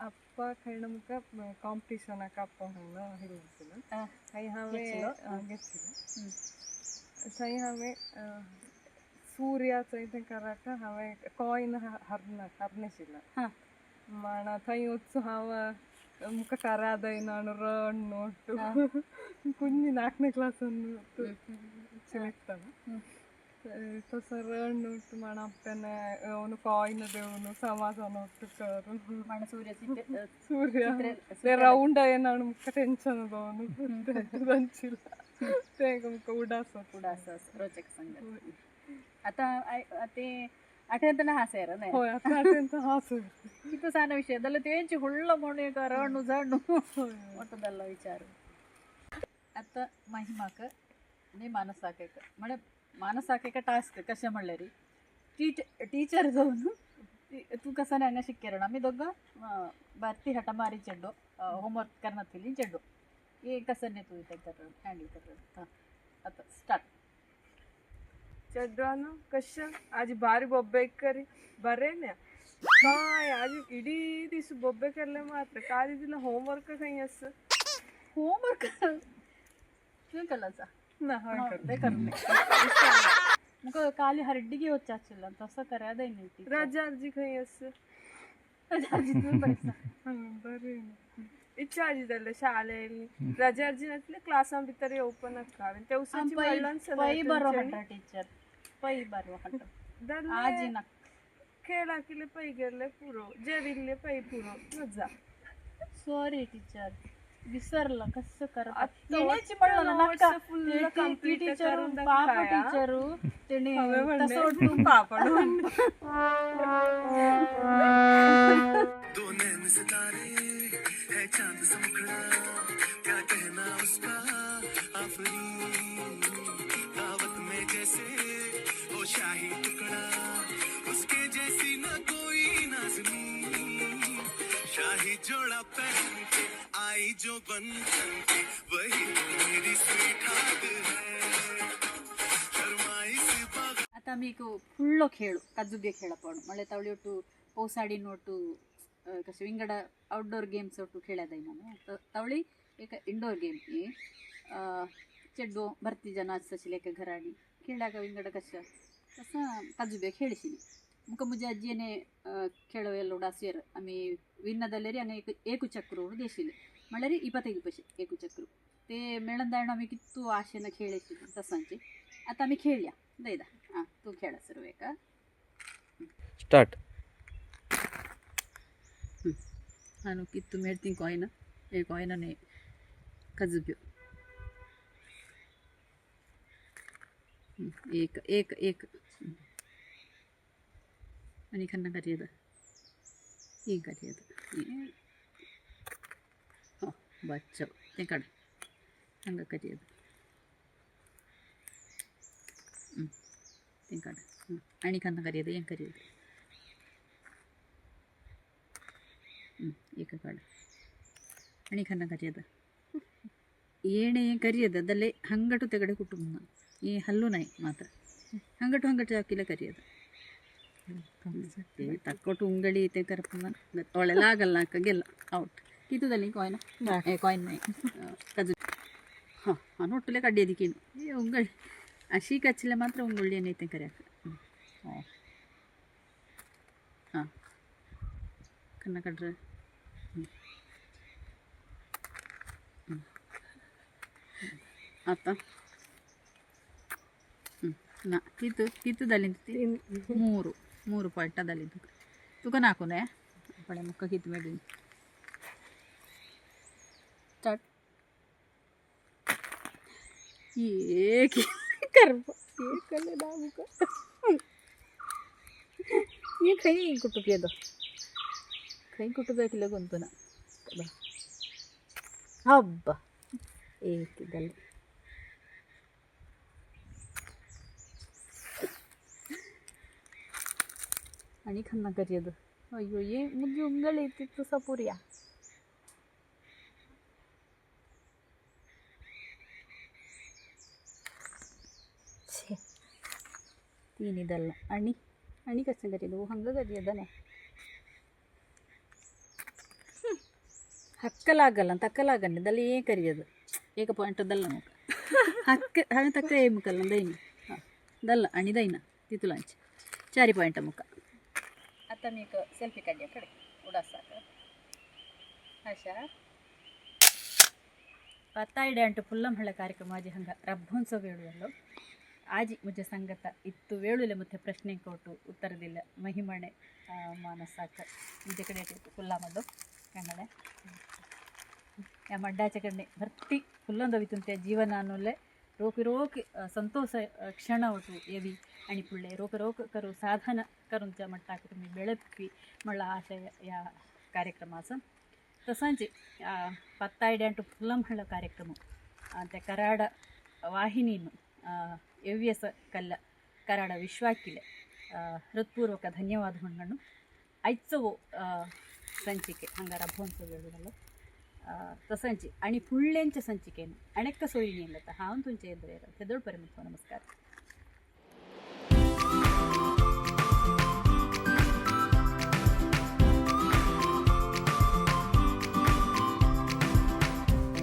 अप्प खैण मुख कॉम्पिटिशन अप्प म्हणून हिरोसिन काही हावे घेतली थंय हांवें सूर्याचो इथे कराटा हांवें कॉइन हरनाशिल्लो माण थंय वचून हांव मुखार करादयन रन नोट कुंजी 4ನೇ क्लासान शिकताना तसं रन नोट माण अप्पेन ಅವನು ಕಾಯಿನ್ ದೇವನು ಸಮಾಧಾನ ಒಟ್ಟು ಕರು ಮಾಣ ಸೂರ್ಯ ರೌಂಡ್ ಏನಾನು ಮುಖ ಟೆನ್ಷನ್ ಅದವನು ರಂಚಿಲ್ಲ तेग मुख उडास रोचक संगती आता ते आठवतना हासेर नाही होय आता अत्यंत हास किती साना विषय दल्ला तेंची हुಳ್ಳ मोणे का रಣ್ಣು जಣ್ಣು ಒಟ್ಟದಲ್ಲ ವಿಚಾರ आता महिमाक आणि मानसाकेक म्हणजे मानसाकेक टास्क कशें म्हणले री टीचर जाऊन तू कसं नाही शिकेर आम्ही दोघं भारती हटा मारी चेड्डो होमवर्क करण्यात चेड्डो हे कसं नाही तू इथे कर हँडल कर आता स्टार्ट ಚಡ್ರಾನು ಕಶ ಆಜಿ ಬಾರಿ ಬೊಬ್ಬೆ ಕರಿ ಬರೇನೆ काय आज इडी दिस बॉबे करले मात्र काल दिला होमवर्क काही असं होमवर्क क्यों कलाचा ना मग काली हरड्डिಗೆ వచ్చాచిಲ್ಲ तसं करायला नाही राजा अर्जी काही असं बरे इच्छा आजी झालं शाळेली राजा अर्जी नसले क्लासां भितर ओपन आकावे ते उसाची पै बरो हटा टीचर पै बरो हटा आजी ना खेळ केले पै गेले पुरो जेविले पै पुरो मजा सॉरी टीचर विसरलं कसं करत येण्याची टीचर पाप टीचरू त्याने तसं वाटून पापड दो नैन सितारे है चांद सा मुखड़ा क्या कहना उसका आफरी दावत में जैसे वो शाही टुकड़ा उसके जैसी न कोई नाज़मी शाही जोड़ा पहन के आई जो बन के वही मेरी स्वीट हार्ट है शर्माई से बाग आता आम्ही एक फुल्लो खेळू काजूगे खेळ पण मळे तावळी ಒಟ್ಟು पोसाडी नोटू कसे विंगड आउटडोर गेम्स ಒಟ್ಟು खेळादाय ನಾನು तावळी एक इंडोर गेम ही चेड्डो भरती जन आसतशी लेके घराडी खेळाಗ विंगड कशा तसं काजूबे खेळशिनी मुका मुझे अज्जीने खेळवेलो डासियर आम्ही विन्नदल्लेरी आणि एक चक्रू देशिले म्हणल्यारी 25 पैसे एक चक्रू ते मेळंदायण आम्ही कितू आशेनं खेळेशिले तसांची आता आम्ही खेळूया दैदा हां तू खेळा सर्व का स्टार्ट ನಾನು ಕಿತ್ತು ಮೇಡ್ತೀನಿ ಕಾಯಿನ ಈ ಕಾಯಿನನೇ ಕಜಬ್ಯು एक एक एक आणि खन्ना करियद ಈಗ ಕರಿಯದು ಹಾಂ ಬಚ್ಚ ते काढ ಹಂಗೆ ಕರಿಯದು ते काढ आणि खन्ना करियದು ಏನು ಕರಿಯದು ಈಗ ಕಾಡು ಅಣಿ ಖನ್ನ ಕರಿಯದ ಏಣೆ ಕರಿಯದ ಅದಲ್ಲೇ ಹಂಗಟು ತೆಗಡೆ ಕುಟುಂಬ ಈ ಹಲ್ಲು ನಾಯಿ ಮಾತ್ರ ಹಂಗಟು ಹಾಕಿಲ್ಲ ಕರಿಯದ ತಕ್ಕೊಟ್ಟು ಉಂಗಳಿ ಐತೆ ಕರ್ಪಂದ ಅವಳೆಲ್ಲ ಆಗಲ್ಲ ಗೆಲ್ಲ ಔಟ್ ಕಿತ್ತದಲ್ಲಿ ಕಾಯಿನ ಕಾಯಿನ್ ನಾಯಿ ಕಜು ಹಾಂ ಒಟ್ಟಲೆ ಕಡ್ಡಿಯದಿಕ್ಕೇನು ಏ ಉಂಗಳಿ ಹಸಿ ಕಚ್ಚಲೆ ಮಾತ್ರ ಉಂಗುಳ್ಳಿ ಏನೈತೆ ಕರಿಯಕ್ಕೆ ಹಾಂ ಕನ್ನ ಕಡ್ರೆ आता ना कितुದಲ್ಲಿ ಮೂರು ಪಾಯಿಂಟದಲ್ಲಿ ತುಕ ನಾಲ್ಕುನೇ ಪಡೆ ಮುಕ್ಕ ಕಿತ್ತು ಮೇಡಿ ಸ್ಟಾರ್ಟ್ ಏಕೆ ಕರ್ಬ ಏಕಲೆ ನಾಮುಕ ये ಕೈ ಕುಟ್ಟುಕಿಯದು ಕೈ ಕುಟ್ಟಬೇಕಿಲ್ಲ ಗೊಂತುನ ಹಬ್ಬ ಏಕಿದಲ್ಲಿ आणि खन्ना करियद अಯ್ಯೋ ये मुझे उंगली इतिತ್ತು सपुरिया छे तीन ಇದಲ್ಲ ಅಣಿ ಕಷ್ಟ ಕರಿಯದು ಹಂಗ ಕರಿಯದನೆ ಹಕ್ಕಲಾಗಲ್ಲ ತಕ್ಕಲಾಗಂಡೆ ದಲ್ಲಿ ಏ ಕರಿಯದು ಏಕ ಪಾಯಿಂಟ್ ದಲ್ಲ ಮುಖ ಹಕ್ಕ ಹಾಗೆ ತಕ್ಕ ಏ ಮುಖಲ್ಲ ದೈನ ಹಾಂ ದಲ್ಲ आणि ದೈನ तितुलांचे 4 पॉइंट मुख आता मी एक सेल्फी काढूया कडे उडासा अशा पत्तायडे अंटू फुल्लम हळ कार्यक्रम माझे हंಗ ರಬ್ಬೊನ್ಸ ವೇಳುವಲ್ಲ ಆಜಿ ಮುಜೆ ಸಂಗತ ಇತ್ತು ವೇಳುಲೆ ಮತ್ತೆ ಪ್ರಶ್ನೆ ಕೊಟ್ಟು ಉತ್ತರದಿಲ್ಲ ಮಹಿಮಣೆ ಮಾನಸಾಕ ಮುಜೆ ಕಡೆ ಫುಲ್ಲಮದು ಕಂಗಳೆ या मड्डाच्या कडे भरती फुल्लंदवितून त्या जीवन आणले रोकी संतोष क्षण होतो येवी आणि पुढले रोक करू साधन करूनच्या मट्टाक तुम्ही बेळपी मला आशय या कार्यक्रमाचं तसंच पत्तायडे अंटू फुल्लम हळ कार्यक्रम त्या कराड वाहिनी एव्यस कल्ल कराड विश्वाकिले ಹೃತ್ಪೂರ್ವಕ ಧನ್ಯವಾದ ಹೊಂಡ್ಕೊಂಡು ಐತ್ಸವು ಸಂಚಿಕೆ ಹಂಗ ರಬ್ಬೊಂದು ಹೇಳುದಲ್ಲ ತಸಂಚಿ आणि फुडल्यांच्या संचिकेन अनेक सोयीनी येतात हांव तुमचे इकडे तेदोड परिमित नमस्कार.